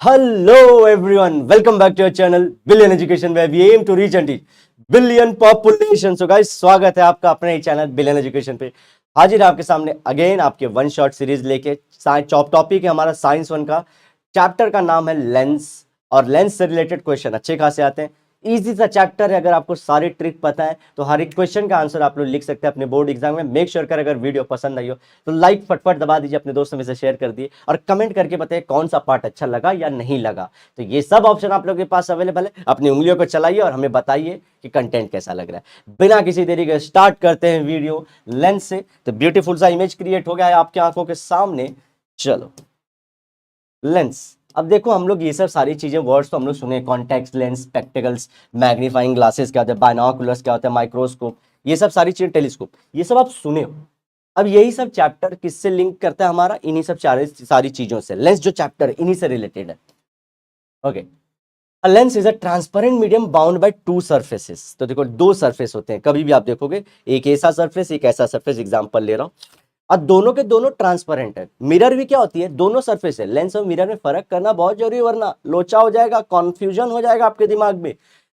Hello everyone, welcome back to your channel Billion Education where we aim to reach and teach billion population. So guys, स्वागत है आपका अपने channel billion education पे। हाजिर है आपके सामने अगेन आपके वन शॉट सीरीज लेके। टॉपिक है हमारा साइंस वन का, चैप्टर का नाम है लेंस और लेंस से रिलेटेड क्वेश्चन अच्छे खासे आते हैं। इजी सा चैप्टर है, अगर आपको सारी ट्रिक पता है तो हर एक क्वेश्चन का आंसर आप लोग लिख सकते हैं अपने बोर्ड एग्जाम में। मेक श्योर कर अगर वीडियो पसंद आई हो तो लाइक फटफट दबा दीजिए, अपने दोस्तों में से शेयर कर दिए और कमेंट करके बताइए कौन सा पार्ट अच्छा लगा या नहीं लगा। तो ये सब ऑप्शन आप लोगों के पास अवेलेबल है, अपनी उंगलियों को चलाइए और हमें बताइए कि कंटेंट कैसा लग रहा है। बिना किसी देरी के स्टार्ट करते हैं वीडियो लेंस से। तो ब्यूटीफुल सा इमेज क्रिएट हो गया है आपकी आंखों के सामने। चलो लेंस, अब देखो हम लोग ये सब सारी चीजें वर्ड्स तो हम लोग सुने, context lens, spectacles, magnifying glasses क्या होता है, बाइनोकुलर्स क्या होता है, माइक्रोस्कोप, ये सब सारी चीजें, टेलीस्कोप, ये सब आप सुने हो। अब यही सब चैप्टर किससे लिंक करता है हमारा, इन्हीं सब सारी चीजों से। लेंस जो चैप्टर है इन्हीं से रिलेटेड है। Okay, a lens is a transparent medium bound by two surfaces. तो देखो दो सरफेस होते हैं, कभी भी आप देखोगे एक ऐसा सरफेस एक ऐसा सरफेस, एग्जांपल ले रहा हूं, और दोनों के दोनों ट्रांसपेरेंट है। मिरर भी क्या होती है, दोनों सरफेस है। लेंस और मिरर में फर्क करना बहुत जरूरी है, वरना लोचा हो जाएगा, कंफ्यूजन हो जाएगा आपके दिमाग में।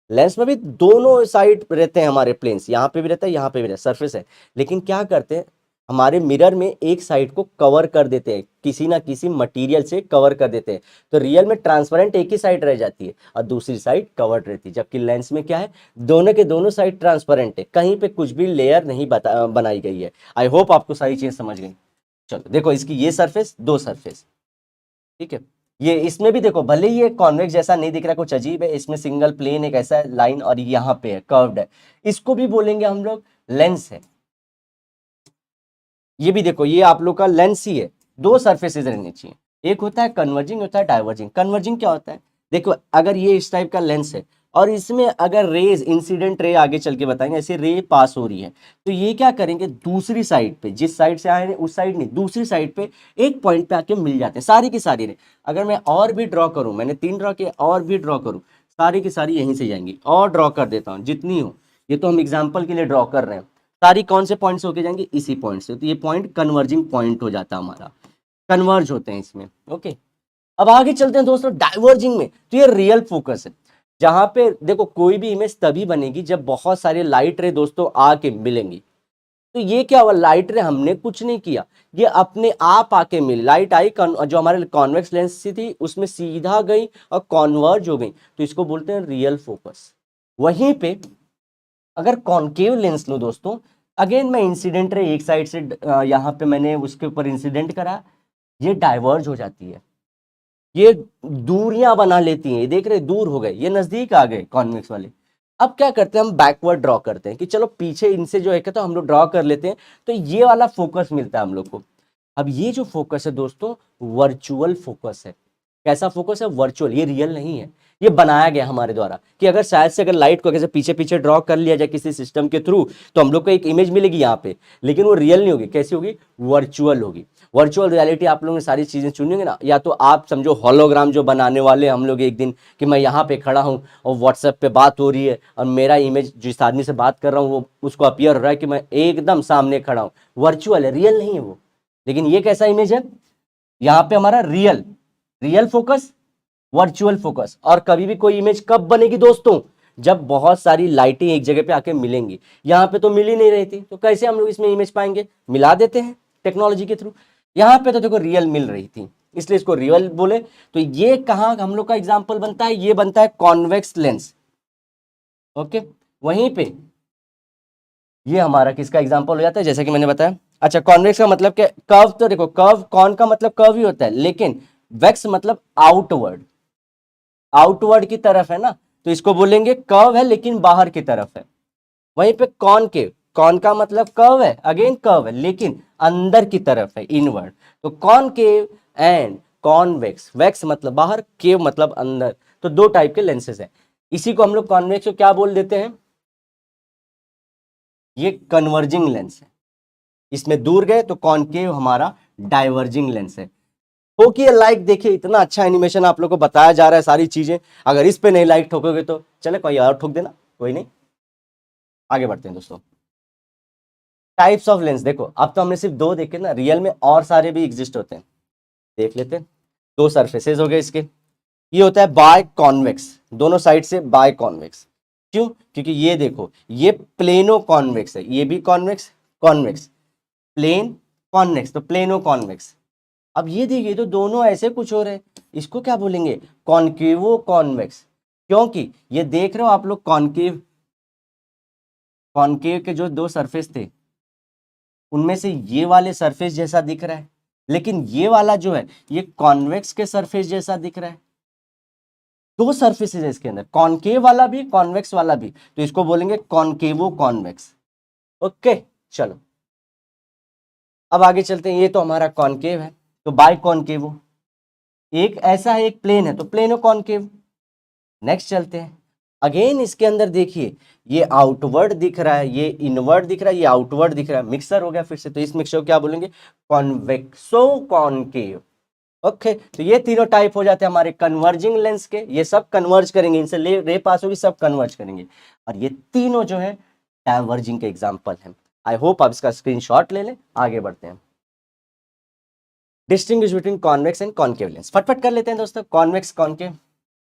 लेंस में भी दोनों साइड रहते हैं हमारे प्लेन्स, यहाँ पे भी रहता है यहाँ पे भी रहता है, सरफेस है। लेकिन क्या करते हैं, हमारे मिरर में एक साइड को कवर कर देते हैं, किसी ना किसी मटेरियल से कवर कर देते हैं। तो रियल में ट्रांसपेरेंट एक ही साइड रह जाती है और दूसरी साइड कवर्ड रहती है, जबकि लेंस में क्या है, दोनों के दोनों साइड ट्रांसपेरेंट है, कहीं पे कुछ भी लेयर नहीं बनाई गई है। आई होप आपको सारी चीज समझ गई। चलो देखो, इसकी ये सरफेस, दो सरफेस, ठीक है। ये इसमें भी देखो, भले ही ये कॉन्वेक्स जैसा नहीं दिख रहा, कुछ अजीब है, इसमें सिंगल प्लेन एक ऐसा लाइन और यहाँ पे है कर्व्ड है, इसको भी बोलेंगे हम लोग लेंस है। ये भी देखो, ये आप लोग का लेंस ही है, दो सरफेसेस रहनी चाहिए, एक होता है कन्वर्जिंग, होता है डाइवर्जिंग। कन्वर्जिंग क्या होता है, देखो अगर ये इस टाइप का लेंस है और इसमें अगर रेज, इंसिडेंट रे आगे चल के बताएंगे, ऐसे रे पास हो रही है, तो ये क्या करेंगे, दूसरी साइड पे, जिस साइड से आए उस साइड नहीं, दूसरी साइड पे एक पॉइंट पे आके मिल जाते हैं सारी की सारी रे। अगर मैं और भी ड्रॉ करूं, मैंने 3 ड्रॉ किए, और भी ड्रॉ करूं, सारी की सारी यहीं से जाएंगी। और ड्रॉ कर देता हूं जितनी हो, ये तो हम एग्जाम्पल के लिए ड्रॉ कर रहे हैं, सारी कौन से पॉइंट से होके जाएंगे, इसी पॉइंट से। तो ये पॉइंट कन्वर्जिंग पॉइंट हो जाता है हमारा, कन्वर्ज होते हैं इसमें। ओके, अब आगे चलते हैं दोस्तों डाइवर्जिंग में। तो ये रियल फोकस है, जहां पे देखो कोई भी इमेज तभी बनेगी जब बहुत सारे लाइट रे दोस्तों आके मिलेंगी। तो ये क्या हुआ, लाइट रे हमने कुछ नहीं किया, ये अपने आप आके मिली। लाइट आई, जो हमारे कॉन्वेक्स लेंस से थी उसमें सीधा गई और कॉन्वर्ज हो गई, तो इसको बोलते हैं रियल फोकस। वहीं पे अगर कॉनकेव लेंस लो दोस्तों, अगेन मैं इंसिडेंट रे एक साइड से यहाँ पे मैंने उसके ऊपर इंसिडेंट करा, ये डाइवर्ज हो जाती है, ये दूरियां बना लेती हैं। ये देख रहे, दूर हो गए, ये नजदीक आ गए कॉन्वेक्स वाले। अब क्या करते हैं, हम बैकवर्ड ड्रॉ करते हैं कि चलो पीछे इनसे जो है तो हम लोग ड्रॉ कर लेते हैं, तो ये वाला फोकस मिलता है हम लोग को। अब ये जो फोकस है दोस्तों, वर्चुअल फोकस है। कैसा फोकस है, वर्चुअल, ये रियल नहीं है, ये बनाया गया हमारे द्वारा कि अगर शायद से अगर लाइट को कैसे पीछे पीछे ड्रॉ कर लिया जाए किसी सिस्टम के थ्रू, तो हम लोग को एक इमेज मिलेगी यहाँ पे, लेकिन वो रियल नहीं होगी। कैसी होगी, वर्चुअल होगी। वर्चुअल रियलिटी आप लोगों ने सारी चीजें चुनेंगे ना, या तो आप समझो हॉलोग्राम जो बनाने वाले हम लोग एक दिन, कि मैं यहाँ पे खड़ा हूँ और व्हाट्सएप पे बात हो रही है और मेरा इमेज जिस आदमी से बात कर रहा हूँ वो उसको अपीयर हो रहा है कि मैं एकदम सामने खड़ा हूँ, वर्चुअल है, रियल नहीं है वो। लेकिन ये कैसा इमेज है, यहाँ पे हमारा real, real focus, virtual focus. और कभी भी कोई इमेज कब बनेगी दोस्तों, जब बहुत सारी लाइटें एक जगह पे आके मिलेंगी। यहाँ पे तो मिल ही नहीं रही थी, तो कैसे हम लोग इसमें इमेज पाएंगे, मिला देते हैं टेक्नोलॉजी के थ्रू। यहाँ पे तो देखो रियल मिल रही थी, इसलिए इसको रियल बोले। तो ये कहाँ हम लोग का एग्जाम्पल बनता है, ये बनता है कॉन्वेक्स लेंस। ओके, वहीं पे ये हमारा किसका एग्जाम्पल हो जाता है, जैसे कि मैंने बताया। अच्छा, कॉन्वेक्स का मतलब क्या, कर्व, तो देखो कर्व, कॉन का मतलब कर्व ही होता है, लेकिन वेक्स मतलब आउटवर्ड, आउटवर्ड की तरफ है ना, तो इसको बोलेंगे कर्व है लेकिन बाहर की तरफ है। वहीं पे कॉनकेव, कॉन का मतलब कर्व है, अगेन कर्व है लेकिन अंदर की तरफ है, इनवर्ड। तो कॉनकेव एंड कॉन्वेक्स, वेक्स मतलब बाहर, केव मतलब अंदर। तो दो टाइप के लेंसेज हैं, इसी को हम लोग कॉन्वेक्स को क्या बोल देते हैं, ये कन्वर्जिंग लेंस है। इसमें दूर गए तो कॉनकेव हमारा डाइवर्जिंग लेंस है। ठोकिए लाइक, देखिए इतना अच्छा एनिमेशन आप लोग को बताया जा रहा है सारी चीजें, अगर इस पे नहीं लाइक ठोकोगे तो चले कोई और ठोक देना, कोई नहीं। आगे बढ़ते हैं दोस्तों, टाइप्स ऑफ लेंस। देखो अब तो हमने सिर्फ दो देखे ना, रियल में और सारे भी एग्जिस्ट होते हैं, देख लेते हैं। दो सरफेसेस हो गए इसके, ये होता है बाय कॉन्वेक्स, दोनों साइड से बाय कॉन्वेक्स। क्यों? क्योंकि ये देखो ये प्लेनो कॉन्वेक्स है, ये भी कॉन्वेक्स, कॉन्वेक्स, प्लेन, कॉन्वेक्स, तो प्लेनो कॉन्वेक्स। अब ये देखिए तो दोनों ऐसे कुछ हो रहे हैं, इसको क्या बोलेंगे? Concavo convex. क्योंकि ये देख रहे हो आप लोग कॉन्केव, कॉन्केव के जो दो सरफेस थे उनमें से ये वाले सरफेस जैसा दिख रहा है, लेकिन ये वाला जो है ये कॉन्वेक्स के सरफेस जैसा दिख रहा है। दो सरफेसेस है इसके अंदर, कॉन्केव वाला भी कॉन्वेक्स वाला भी, तो इसको बोलेंगे कॉन्केवो कॉन्वेक्स। ओके चलो अब आगे चलते हैं। ये तो हमारा कॉन्केव है, तो बाय कॉन्केवो, एक ऐसा है एक प्लेन है तो प्लेनो कॉन्केव। नेक्स्ट चलते हैं, अगेन इसके अंदर देखिए ये आउटवर्ड दिख रहा है, ये इनवर्ड दिख रहा है, ये आउटवर्ड दिख रहा है, मिक्सर हो गया फिर से, तो इस मिक्सर को क्या बोलेंगे? कॉन्वेक्सो कॉन्केव। ओके तो ये तीनों टाइप हो जाते हैं हमारे कन्वर्जिंग लेंस के, ये सब कन्वर्ज करेंगे, इनसे रे पास होगी सब कन्वर्ज करेंगे, और ये तीनों जो है डाइवर्जिंग के एग्जाम्पल हैं। आई होप आप इसका स्क्रीनशॉट ले लें। आगे बढ़ते हैं, distinguish between convex and concave lens, फटफट कर लेते हैं दोस्तों। कॉन्वेक्स कॉन्केव,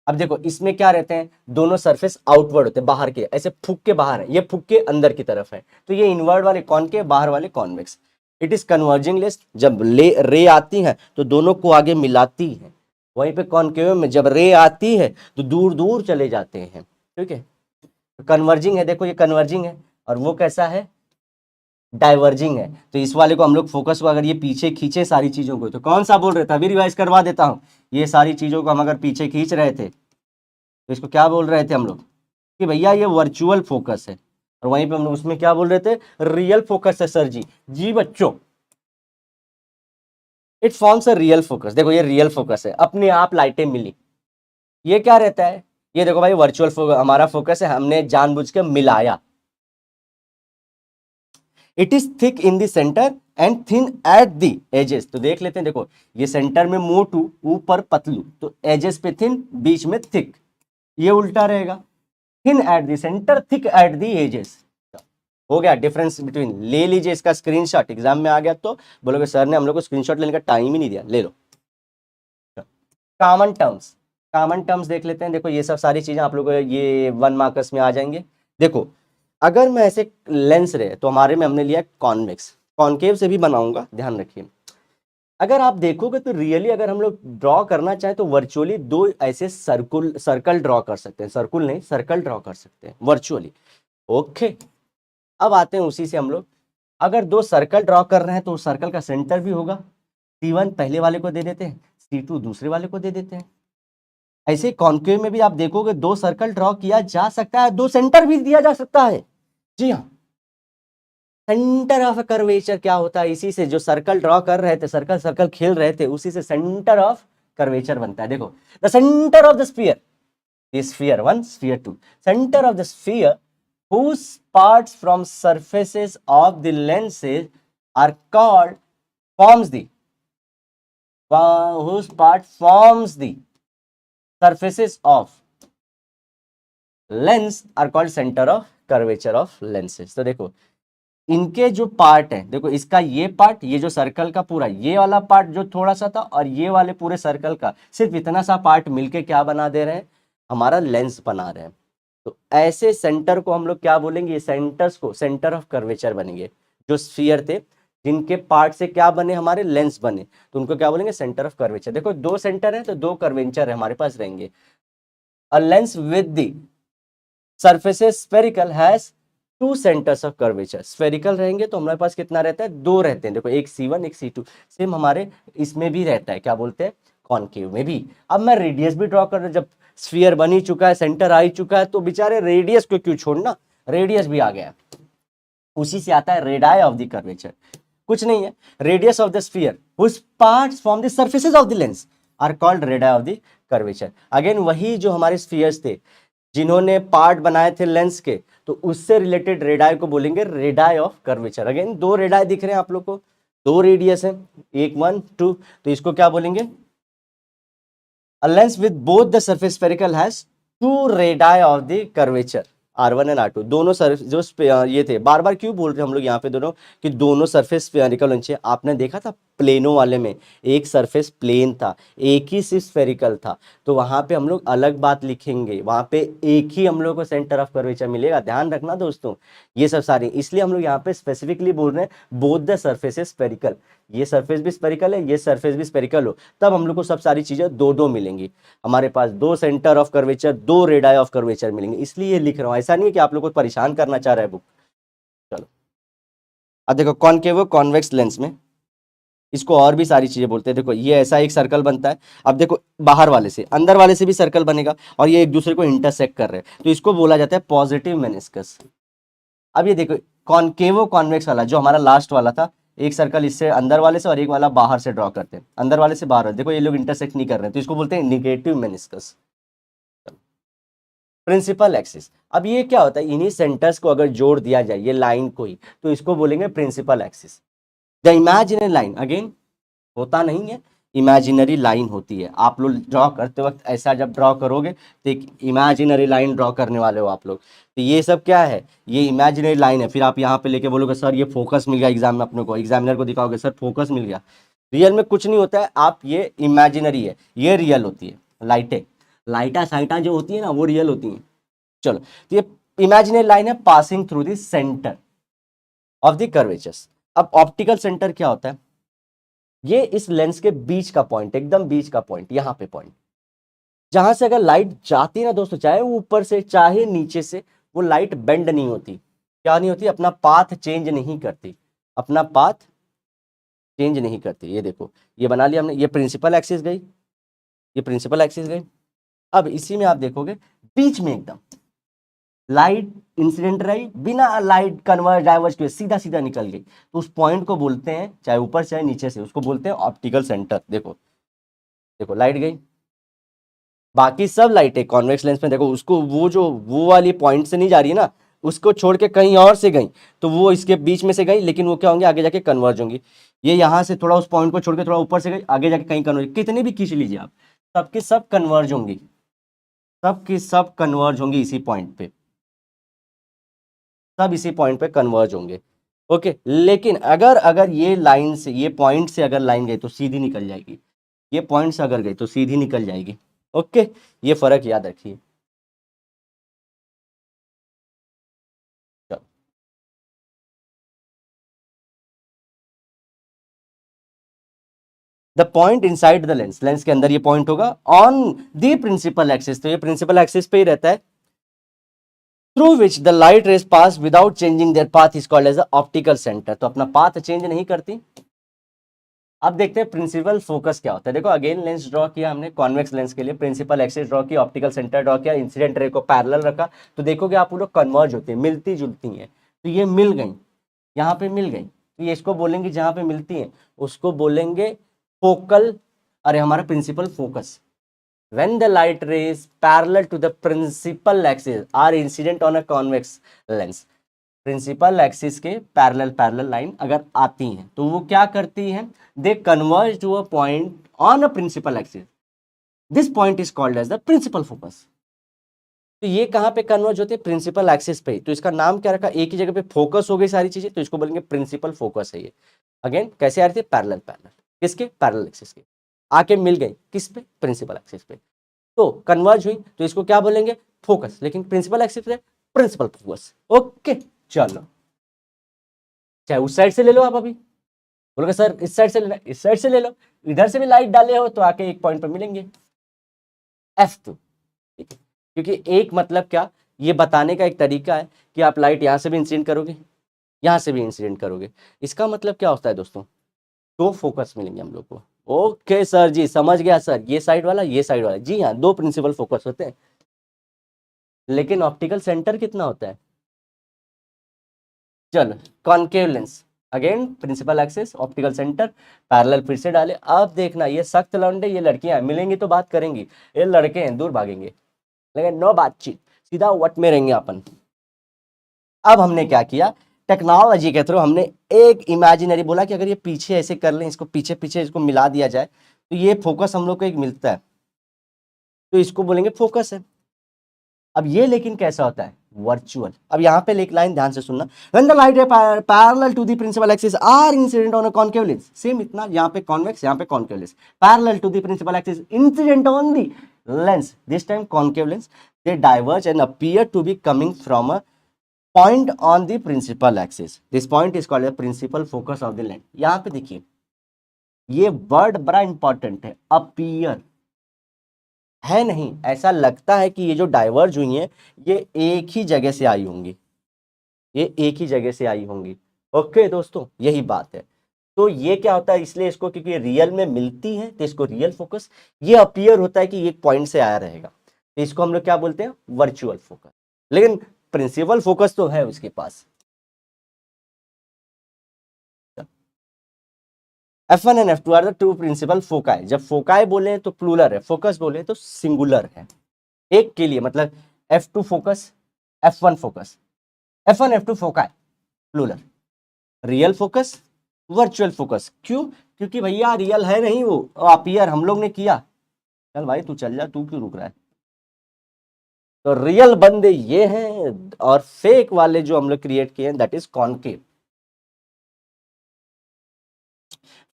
अब देखो इसमें क्या रहते हैं, दोनों सरफेस आउटवर्ड होते हैं, बाहर के, ऐसे फूक के बाहर है, ये फूक के अंदर की तरफ है, तो ये इनवर्ड वाले कॉन्केव, बाहर वाले convex. It is converging lens, जब रे आती है तो दोनों को आगे मिलाती है, वहीं पे कॉन्केव में जब रे आती है तो दूर दूर चले जाते हैं। ठीक है, कन्वर्जिंग है, देखो ये कन्वर्जिंग है, और वो कैसा है? डाइवर्जिंग है। तो इस वाले को हम लोग फोकस को अगर ये पीछे खींचे सारी चीजों को, तो कौन सा बोल रहे थे, अभी रिवाइज करवा देता हूं, ये सारी चीजों को हम अगर पीछे खींच रहे थे तो इसको क्या बोल रहे थे हम लोग? कि भैया ये वर्चुअल फोकस है, और वहीं पे हम लोग उसमें क्या बोल रहे थे? रियल फोकस है सर जी। जी बच्चों, it forms a real focus. देखो ये रियल फोकस है, अपने आप लाइटें मिली। ये क्या रहता है? ये देखो भाई वर्चुअल हमारा फोकस है, हमने जानबूझ के मिलाया। It is thick in the centre and thin at the edges. तो देख लेते हैं, देखो ये सेंटर में मोटू, ऊपर पतलू, तो एजेस पे थिन, बीच में थिक, ये उल्टा रहेगा, thin at the centre, thick at the edges. हो गया डिफरेंस बिटवीन। ले लीजिए इसका स्क्रीनशॉट, एग्जाम में आ गया तो बोलोगे सर ने हम लोग को स्क्रीनशॉट लेने का टाइम ही नहीं दिया, ले लो। कॉमन टर्म्स, कॉमन टर्म्स देख लेते हैं। देखो ये सब सारी चीजें आप लोगों को ये 1 मार्कर्स में आ जाएंगे। देखो अगर मैं ऐसे लेंस रहे तो हमारे में हमने लिया कॉन्वेक्स, कॉन्केव से भी बनाऊंगा, ध्यान रखिए। अगर आप देखोगे तो रियली अगर हम लोग ड्रॉ करना चाहें तो वर्चुअली दो ऐसे सर्कल ड्रॉ कर सकते हैं, सर्कुल नहीं सर्कल ड्रॉ कर सकते हैं वर्चुअली। ओके अब आते हैं उसी से हम लोग, अगर दो सर्कल ड्रॉ कर रहे हैं तो सर्कल का सेंटर भी होगा, C1 पहले वाले को दे देते हैं, C2 दूसरे वाले को दे देते हैं। ऐसे कॉन्केव में भी आप देखोगे दो सर्कल ड्रॉ किया जा सकता है, दो सेंटर भी दिया जा सकता है। जी हाँ, सेंटर ऑफ कर्वेचर क्या होता है? इसी से जो सर्कल ड्रॉ कर रहे थे, सर्कल सर्कल खेल रहे थे, उसी से सेंटर ऑफ कर्वेचर बनता है। देखो the centre of the sphere, sphere 1 sphere 2, centre of the sphere whose parts from surfaces of the lenses are called forms the whose part forms the surfaces of lens are called center of curvature of lenses। तो देखो इनके जो part है, देखो इसका ये part, ये जो सर्कल का पूरा ये वाला पार्ट जो थोड़ा सा था, और ये वाले पूरे सर्कल का सिर्फ इतना सा पार्ट मिलके क्या बना दे रहे हैं? हमारा लेंस बना रहे हैं। तो ऐसे सेंटर को हम लोग क्या बोलेंगे? ये सेंटर्स को सेंटर ऑफ कर्वेचर बनेंगे। जो स्फीयर थे जिनके पार्ट से क्या बने? हमारे लेंस बने, तो उनको क्या बोलेंगे? Centre of curvature. देखो दो सेंटर है तो दो कर्वेचर है हमारे पास रहेंगे। अ lens with the surfaces spherical has two centres of curvature. Spherical रहेंगे तो हमारे पास कितना रहता है? दो रहते हैं। देखो एक C1 एक C2, सेम हमारे इसमें भी रहता है, क्या बोलते हैं? कॉन्केव में भी। अब मैं रेडियस भी ड्रॉ कर रहा हूं, जब स्फीयर बन ही चुका है, सेंटर आ ही चुका है, तो बेचारे रेडियस को क्यों छोड़ना? रेडियस भी आ गया, उसी से आता है रेडाई ऑफ द कर्वेचर। कुछ नहीं है, radius of the sphere which parts from the surfaces of the lens are called radii of the curvature. Again वही जो हमारे स्फीयर्स थे जिन्होंने पार्ट बनाए थे लेंस के, तो उससे रिलेटेड रेडाई को बोलेंगे रेडाई ऑफ कर्वेचर। अगेन दो रेडाई दिख रहे हैं आप लोग को, दो रेडियस है, एक 1 2, तो इसको क्या बोलेंगे? A lens with both the surface spherical has two radii of the curvature R1 and R2 दोनों सरफेस जो ये थे, बार बार क्यों बोल रहे हैं हम लोग यहाँ पे दोनों कि दोनों सरफेस स्फेरिकल होने चाहिए। आपने देखा था प्लेनो वाले में एक सरफेस प्लेन था, एक ही सिर्फ स्फेरिकल था, तो वहाँ पे हम लोग अलग बात लिखेंगे, वहाँ पे एक ही हम लोग को सेंटर ऑफ कर्वेचर मिलेगा। ध्यान रखना दोस्तों ये सब सारे, इसलिए हम लोग यहाँ पे स्पेसिफिकली बोल रहे हैं बोथ द सरफेस स्फेरिकल, ये सरफेस भी स्फेरिकल है, ये सरफेस भी स्फेरिकल हो, तब हम लोग को सब सारी चीजें दो दो मिलेंगी। हमारे पास दो सेंटर ऑफ कर्वेचर, दो रेडाई ऑफ कर्वेचर मिलेंगे, इसलिए लिख रहा हूँ। ऐसा नहीं है कि आप लोग को परेशान करना चाह रहा है बुक। चलो अब देखो कॉनकेव कॉन्वेक्स लेंस में इसको और भी सारी चीजें बोलते हैं। देखो ये ऐसा एक सर्कल बनता है, अब देखो बाहर वाले से अंदर वाले से भी सर्कल बनेगा और ये एक दूसरे को इंटरसेक्ट कर रहे हैं, तो इसको बोला जाता है पॉजिटिव मेनिस्कस। अब ये देखो कॉनकेवो कॉन्वेक्स वाला जो हमारा लास्ट वाला था, एक सर्कल इससे अंदर वाले से और एक वाला बाहर से ड्रॉ करते हैं, अंदर वाले से बाहर, देखो ये लोग इंटरसेक्ट नहीं कर रहे हैं, तो इसको बोलते हैं निगेटिव मेनिस्कस। प्रिंसिपल एक्सिस, अब ये क्या होता है, इन्हीं सेंटर्स को अगर जोड़ दिया जाए ये लाइन को ही, तो इसको बोलेंगे principal axis. The imaginary line, again होता नहीं है, इमेजिनरी लाइन होती है। आप लोग ड्रॉ करते वक्त ऐसा जब ड्रॉ करोगे तो एक इमेजिनरी लाइन ड्रॉ करने वाले हो आप लोग, तो ये सब क्या है, ये इमेजिनरी लाइन है। फिर आप यहाँ पे लेके बोलोगे सर ये फोकस मिल गया एग्जाम में, अपने को एग्जामिनर को दिखाओगे सर फोकस मिल गया, रियल में कुछ नहीं होता है, आप ये इमेजिनरी है, ये रियल होती है। लाइटें लाइटा साइटा जो होती है ना वो रियल होती हैं। चलो तो ये इमेजिनरी लाइन है passing through the centre of the curvatures. अब ऑप्टिकल सेंटर क्या होता है, ये इस लेंस के बीच का पॉइंट, एकदम बीच का पॉइंट, यहाँ पे पॉइंट जहां से अगर लाइट जाती है ना दोस्तों, चाहे वो ऊपर से चाहे नीचे से, वो लाइट बेंड नहीं होती, क्या नहीं होती, अपना पाथ चेंज नहीं करती, अपना पाथ चेंज नहीं करती। ये देखो ये बना लिया हमने, ये प्रिंसिपल एक्सिस गई, ये प्रिंसिपल एक्सिस गई। अब इसी में आप देखोगे बीच में एकदम लाइट इंसिडेंट रही, बिना लाइट कन्वर्ज डाइवर्ज किए सीधा सीधा निकल गई, तो उस पॉइंट को बोलते हैं, चाहे ऊपर चाहे नीचे से, उसको बोलते हैं ऑप्टिकल सेंटर। देखो देखो लाइट गई, बाकी सब लाइटें कॉन्वेक्स लेंस में देखो उसको वो वाली पॉइंट से नहीं जा रही है ना, उसको छोड़ के कहीं और से गई, तो वो इसके बीच में से गई, लेकिन वो क्या होंगे आगे जाके कन्वर्ज होंगी। ये यहाँ से थोड़ा उस पॉइंट को छोड़ के थोड़ा ऊपर से गई, आगे जाके कहीं कन्वर्ज, कितनी भी खींच लीजिए आप, सबकी सब कन्वर्ज होंगी, सबकी सब कन्वर्ज होंगी इसी पॉइंट पे, सब इसी पॉइंट पे कन्वर्ज होंगे। ओके, लेकिन अगर अगर ये लाइन से, ये पॉइंट से अगर लाइन गई तो सीधी निकल जाएगी, ये पॉइंट से अगर गई तो सीधी निकल जाएगी। ओके, ये फर्क याद रखिए। The point inside the lens, lens के अंदर ये पॉइंट होगा ऑन द प्रिंसिपल एक्सिस, तो ये प्रिंसिपल एक्सिस पे ही रहता है, through which the light rays pass without changing their path is called as optical centre, तो अपना पाथ चेंज नहीं करती। अब देखते हैं प्रिंसिपल फोकस क्या होता है। देखो अगेन लेंस ड्रॉ किया हमने कॉन्वेक्स लेंस के लिए, प्रिंसिपल एक्सिस ड्रॉ किया, ऑप्टिकल सेंटर ड्रॉ किया, इंसिडेंट रे को पैरेलल रखा, तो देखोगे आप लोग कन्वर्ज होते हैं, मिलती जुलती हैं, तो ये मिल गई, यहाँ पे मिल गई, तो ये इसको बोलेंगे जहाँ पे मिलती हैं उसको बोलेंगे फोकल, अरे हमारा principal focus. When the light rays parallel to the principal axis are incident on a convex lens, principal axis के पैरेलल लाइन अगर आती हैं तो वो क्या करती हैं, they converge to a point on a principal axis, this point is called as the principal focus. तो ये कहाँ पे कन्वर्ज होते हैं, प्रिंसिपल एक्सिस पे, तो इसका नाम क्या रखा, एक ही जगह पे फोकस हो गई सारी चीजें, तो इसको बोलेंगे प्रिंसिपल फोकस है ये। अगेन कैसे आ रही थी, पैरेलल पैरेलल, किसके, पैरेलल एक्सिस के, आके मिल गई किस पे, प्रिंसिपल एक्सिस पे, तो कन्वर्ज हुई, तो इसको क्या बोलेंगे, फोकस, लेकिन प्रिंसिपल एक्सिस पे प्रिंसिपल फोकस। ओके चलो, चाहे उस साइड से ले लो आप, अभी बोलोगे सर इस साइड से लेना, इस साइड से ले लो, इधर से भी लाइट डाले हो तो आके एक पॉइंट पर मिलेंगे F2, ठीक है, क्योंकि एक मतलब क्या, ये बताने का एक तरीका है कि आप लाइट यहाँ से भी इंसिडेंट करोगे, यहाँ से भी इंसिडेंट करोगे, इसका मतलब क्या होता है दोस्तों, दो फोकस मिलेंगे हम लोग को। ओके सर जी समझ गया सर, ये साइड वाला ये साइड वाला, जी हाँ दो प्रिंसिपल फोकस होते हैं, लेकिन ऑप्टिकल सेंटर कितना होता है। चलो concave lens, again principal axis optical centre, parallel फिर से डाले। अब देखना ये सख्त लौंडे, ये लड़कियां मिलेंगी तो बात करेंगी, ये लड़के हैं दूर भागेंगे, लेकिन नो बातचीत, सीधा वट में रहेंगे अपन। अब हमने क्या किया, टेक्नोलॉजी के थ्रू हमने एक इमेजिनरी बोला कि अगर ये पीछे ऐसे कर लें, इसको पीछे पीछे इसको मिला दिया जाए तो ये फोकस हम लोग को एक मिलता है, तो इसको बोलेंगे फोकस है। अब ये लेकिन कैसा होता है, वर्चुअल। अब यहाँ पे एक लाइन ध्यान से सुनना, when the light ray parallel to the principal axis are incident on a concave lens, same इतना, यहाँ पे कॉन्वेक्स यहाँ पे concave lens, parallel to the principal axis incident on the lens, this time concave lens, they diverge and appear to be coming from a point on the principal axis, this point is called the principal focus of the lens. यहाँ पे देखिए ये word बड़ा important है, appear है नहीं, ऐसा लगता है कि ये जो डाइवर्ज हुई है ये एक ही जगह से आई होंगी, ये एक ही जगह से आई होंगी। ओके दोस्तों, यही बात है। तो ये क्या होता है, इसलिए इसको क्योंकि रियल में मिलती है तो इसको रियल फोकस, ये अपीयर होता है कि एक पॉइंट से आया रहेगा, तो इसको हम लोग क्या बोलते हैं, वर्चुअल फोकस। लेकिन प्रिंसिपल फोकस तो है उसके पास। F1 and F2 are the two principal foci. जब फोकाई बोले तो प्लूरल है, फोकस बोले तो सिंगुलर है, एक के लिए, मतलब F2 focus, F1 focus, F1 F2 foci plural, real focus, virtual focus. क्यों? क्योंकि भैया रियल है नहीं वो, अपीयर हम लोग ने किया। चल भाई तू चल जा, तू क्यों रुक रहा है। तो रियल बंदे ये हैं और फेक वाले जो हम लोग क्रिएट किए हैं that is concave.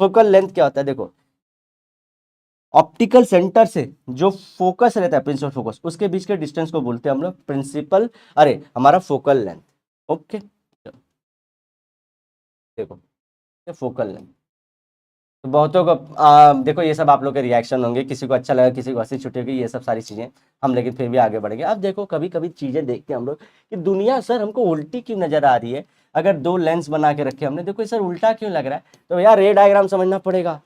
Focal length क्या होता है, देखो ऑप्टिकल सेंटर से जो फोकस रहता है, प्रिंसिपल फोकस, उसके बीच के डिस्टेंस को बोलते हैं हम लोग प्रिंसिपल, अरे हमारा फोकल लेंथ। ओके देखो ये फोकल लेंथ। तो बहुतों को देखो ये सब आप लोग के रिएक्शन होंगे, किसी को अच्छा लगा, किसी को हंसी छुट्टी होगी, ये सब सारी चीजें, हम लेकिन फिर भी आगे बढ़ेंगे। अब देखो कभी कभी चीजें देखते हैं हम लोग कि दुनिया सर हमको उल्टी क्यों नजर आ रही है, अगर दो लेंस बना के रखे हमने, देखो सर उल्टा क्यों लग रहा है, तो यार रे डायग्राम समझना पड़ेगा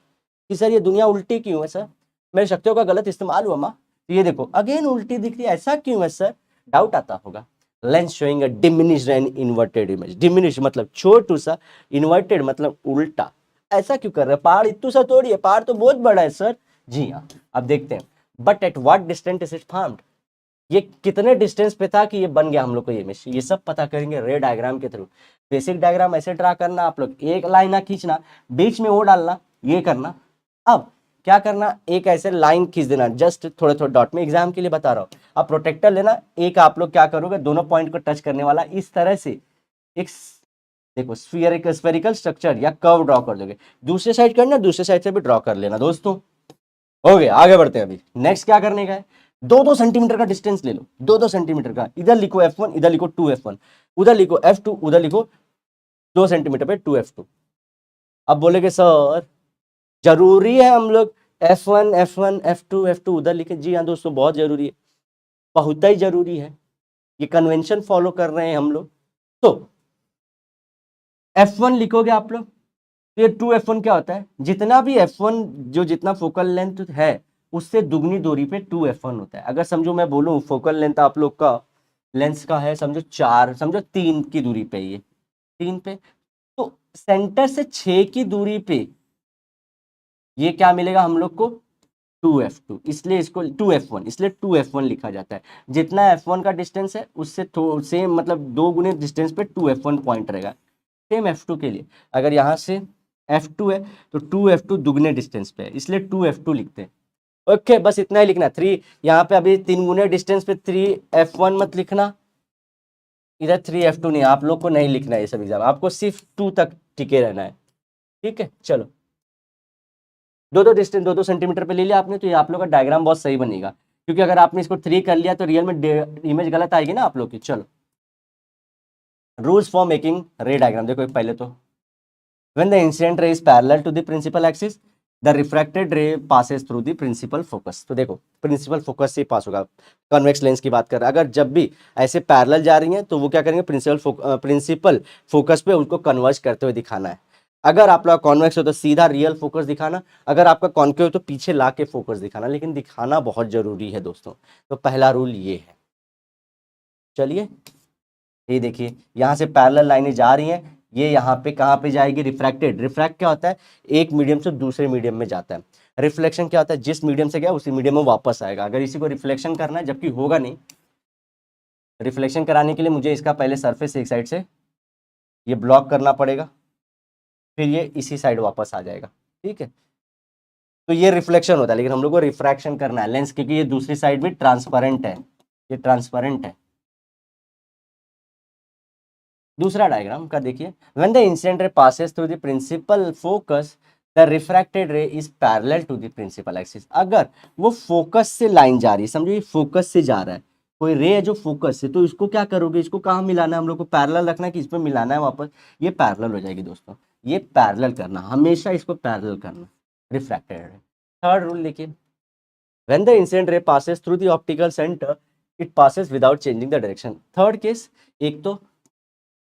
कि सर ये दुनिया उल्टी क्यों है सर, मेरी शक्तियों का गलत इस्तेमाल हुआ माँ, तो ये देखो अगेन उल्टी दिख रही है, ऐसा क्यों है सर, डाउट आता होगा। Lens showing a diminished and inverted image, diminish मतलब छोटू सा, इन्वर्टेड मतलब उल्टा, ऐसा क्यों कर रहे हैं, पहाड़ इतू सा थोड़ी है, पहाड़ तो बहुत बड़ा है सर। जी हाँ, अब देखते हैं, but at what distance is it formed, ये कितने डिस्टेंस पे था कि ये बन गया हम लोग को ये इमेज, ये सब पता करेंगे रे डायग्राम के थ्रू। बेसिक डायग्राम ऐसे ड्रा करना, आप लोग एक लाइन ना खींचना, बीच में वो डालना, ये करना। अब क्या करना, एक ऐसे लाइन खींच देना जस्ट थोड़े थोड़े डॉट में, एग्जाम के लिए बता रहा हूँ। अब प्रोटेक्टर लेना, एक आप लोग क्या करोगे, दोनों पॉइंट को टच करने वाला इस तरह से एक देखो स्फेरिकल स्ट्रक्चर या कर्व ड्रॉ कर दोगे, दूसरे साइड करना, दूसरे साइड से भी ड्रॉ कर लेना दोस्तों। हो गया, आगे बढ़ते हैं। अभी नेक्स्ट क्या करने का है, 2-2 सेंटीमीटर का डिस्टेंस ले लो, 2-2 सेंटीमीटर का, इधर लिखो F1, इधर लिखो 2F1, उधर लिखो F2, उधर लिखो 2 सेंटीमीटर पे 2F2। अब बोलेगे सर जरूरी है हम लोग F1 F1 F2 F2 उधर लिखे, जी हाँ दोस्तों बहुत जरूरी है, बहुत ही जरूरी है, ये कन्वेंशन फॉलो कर रहे हैं हम लोग। तो F1 लिखोगे आप लोग, तो ये 2F1 क्या होता है, जितना भी F1 जो जितना फोकल लेंथ है उससे दुगनी दूरी पे 2F1 होता है। अगर समझो मैं बोलूं फोकल लेंथ आप लोग का लेंस का है समझो 4, समझो 3 की दूरी पे, ये 3 पे, तो सेंटर से 6 की दूरी पे ये क्या मिलेगा हम लोग को, 2F2, इसलिए इसको 2F1, इसलिए 2F1 लिखा जाता है। जितना F1 का डिस्टेंस है उससे सेम मतलब 2 गुने डिस्टेंस पे 2F1 पॉइंट रहेगा। सेम F2 के लिए, अगर यहाँ से F2 है तो 2F2 दुगने डिस्टेंस पे है, इसलिए 2F2 लिखते हैं। ओके बस इतना ही लिखना, 3 यहाँ पे अभी 3 गुने डिस्टेंस पे 3F1 मत लिखना, इधर 3F2 नहीं, आप लोग को नहीं लिखना है ये सब एग्जाम, आपको सिर्फ 2 तक टिके रहना है। ठीक है चलो, दो दो सेंटीमीटर पे ले लिया आपने, तो ये आप लोग का डायग्राम बहुत सही बनेगा, क्योंकि अगर आपने इसको 3 कर लिया तो रियल में इमेज गलत आएगी ना आप लोग की। चलो रूल्स फॉर मेकिंग रे डायग्राम, देखो पहले तो when the incident ray is parallel to the principal axis the refracted ray passes through the principal focus। तो देखो प्रिंसिपल फोकस से पास होगा, कन्वेक्स लेंस की बात कर रहा है, अगर जब भी ऐसे पैरेलल जा रही हैं तो वो क्या करेंगे, प्रिंसिपल फोकस पे उसको कन्वर्ज करते हुए दिखाना है। अगर आप लोग कॉन्वेक्स हो तो सीधा रियल फोकस दिखाना, अगर आपका कॉन्केव हो तो पीछे ला के फोकस दिखाना, लेकिन दिखाना बहुत जरूरी है दोस्तों। तो पहला रूल ये है। चलिए ये देखिए यहाँ से पैरेलल लाइनें जा रही हैं, ये यहाँ पे कहाँ पे जाएगी, रिफ्रैक्टेड। रिफ्रैक्ट क्या होता है, एक मीडियम से दूसरे मीडियम में जाता है। रिफ्लेक्शन क्या होता है, जिस मीडियम से गया उसी मीडियम में वापस आएगा। अगर इसी को रिफ्लेक्शन करना है, जबकि होगा नहीं, रिफ्लेक्शन कराने के लिए मुझे इसका पहले सरफेस एक साइड से ये ब्लॉक करना पड़ेगा, फिर ये इसी साइड वापस आ जाएगा। ठीक है, तो ये रिफ्लेक्शन होता है, लेकिन हम लोग को रिफ्रैक्शन करना है लेंस, क्योंकि ये दूसरी साइड भी ट्रांसपेरेंट है, ये ट्रांसपेरेंट है। दूसरा डायग्राम का देखिए, when the incident ray passes through the principal focus the refracted ray is parallel to the principal axis. अगर वो फोकस से लाइन जा रही है, समझो ये फोकस से जा रहा है, कोई रे है जो फोकस से, तो इसको क्या करोगे, इसको कहाँ मिलाना है, हम लोग को पैरेलल रखना है कि इस पे मिलाना है वापस, ये पैरेलल हो जाएगी दोस्तों, ये पैरेलल करना, हमेशा इसको पैरेलल करना, रिफ्रैक्टेड रे। थर्ड रूल देखिए, when the incident ray passes through the optical centre it passes without changing the direction. Third case, एक तो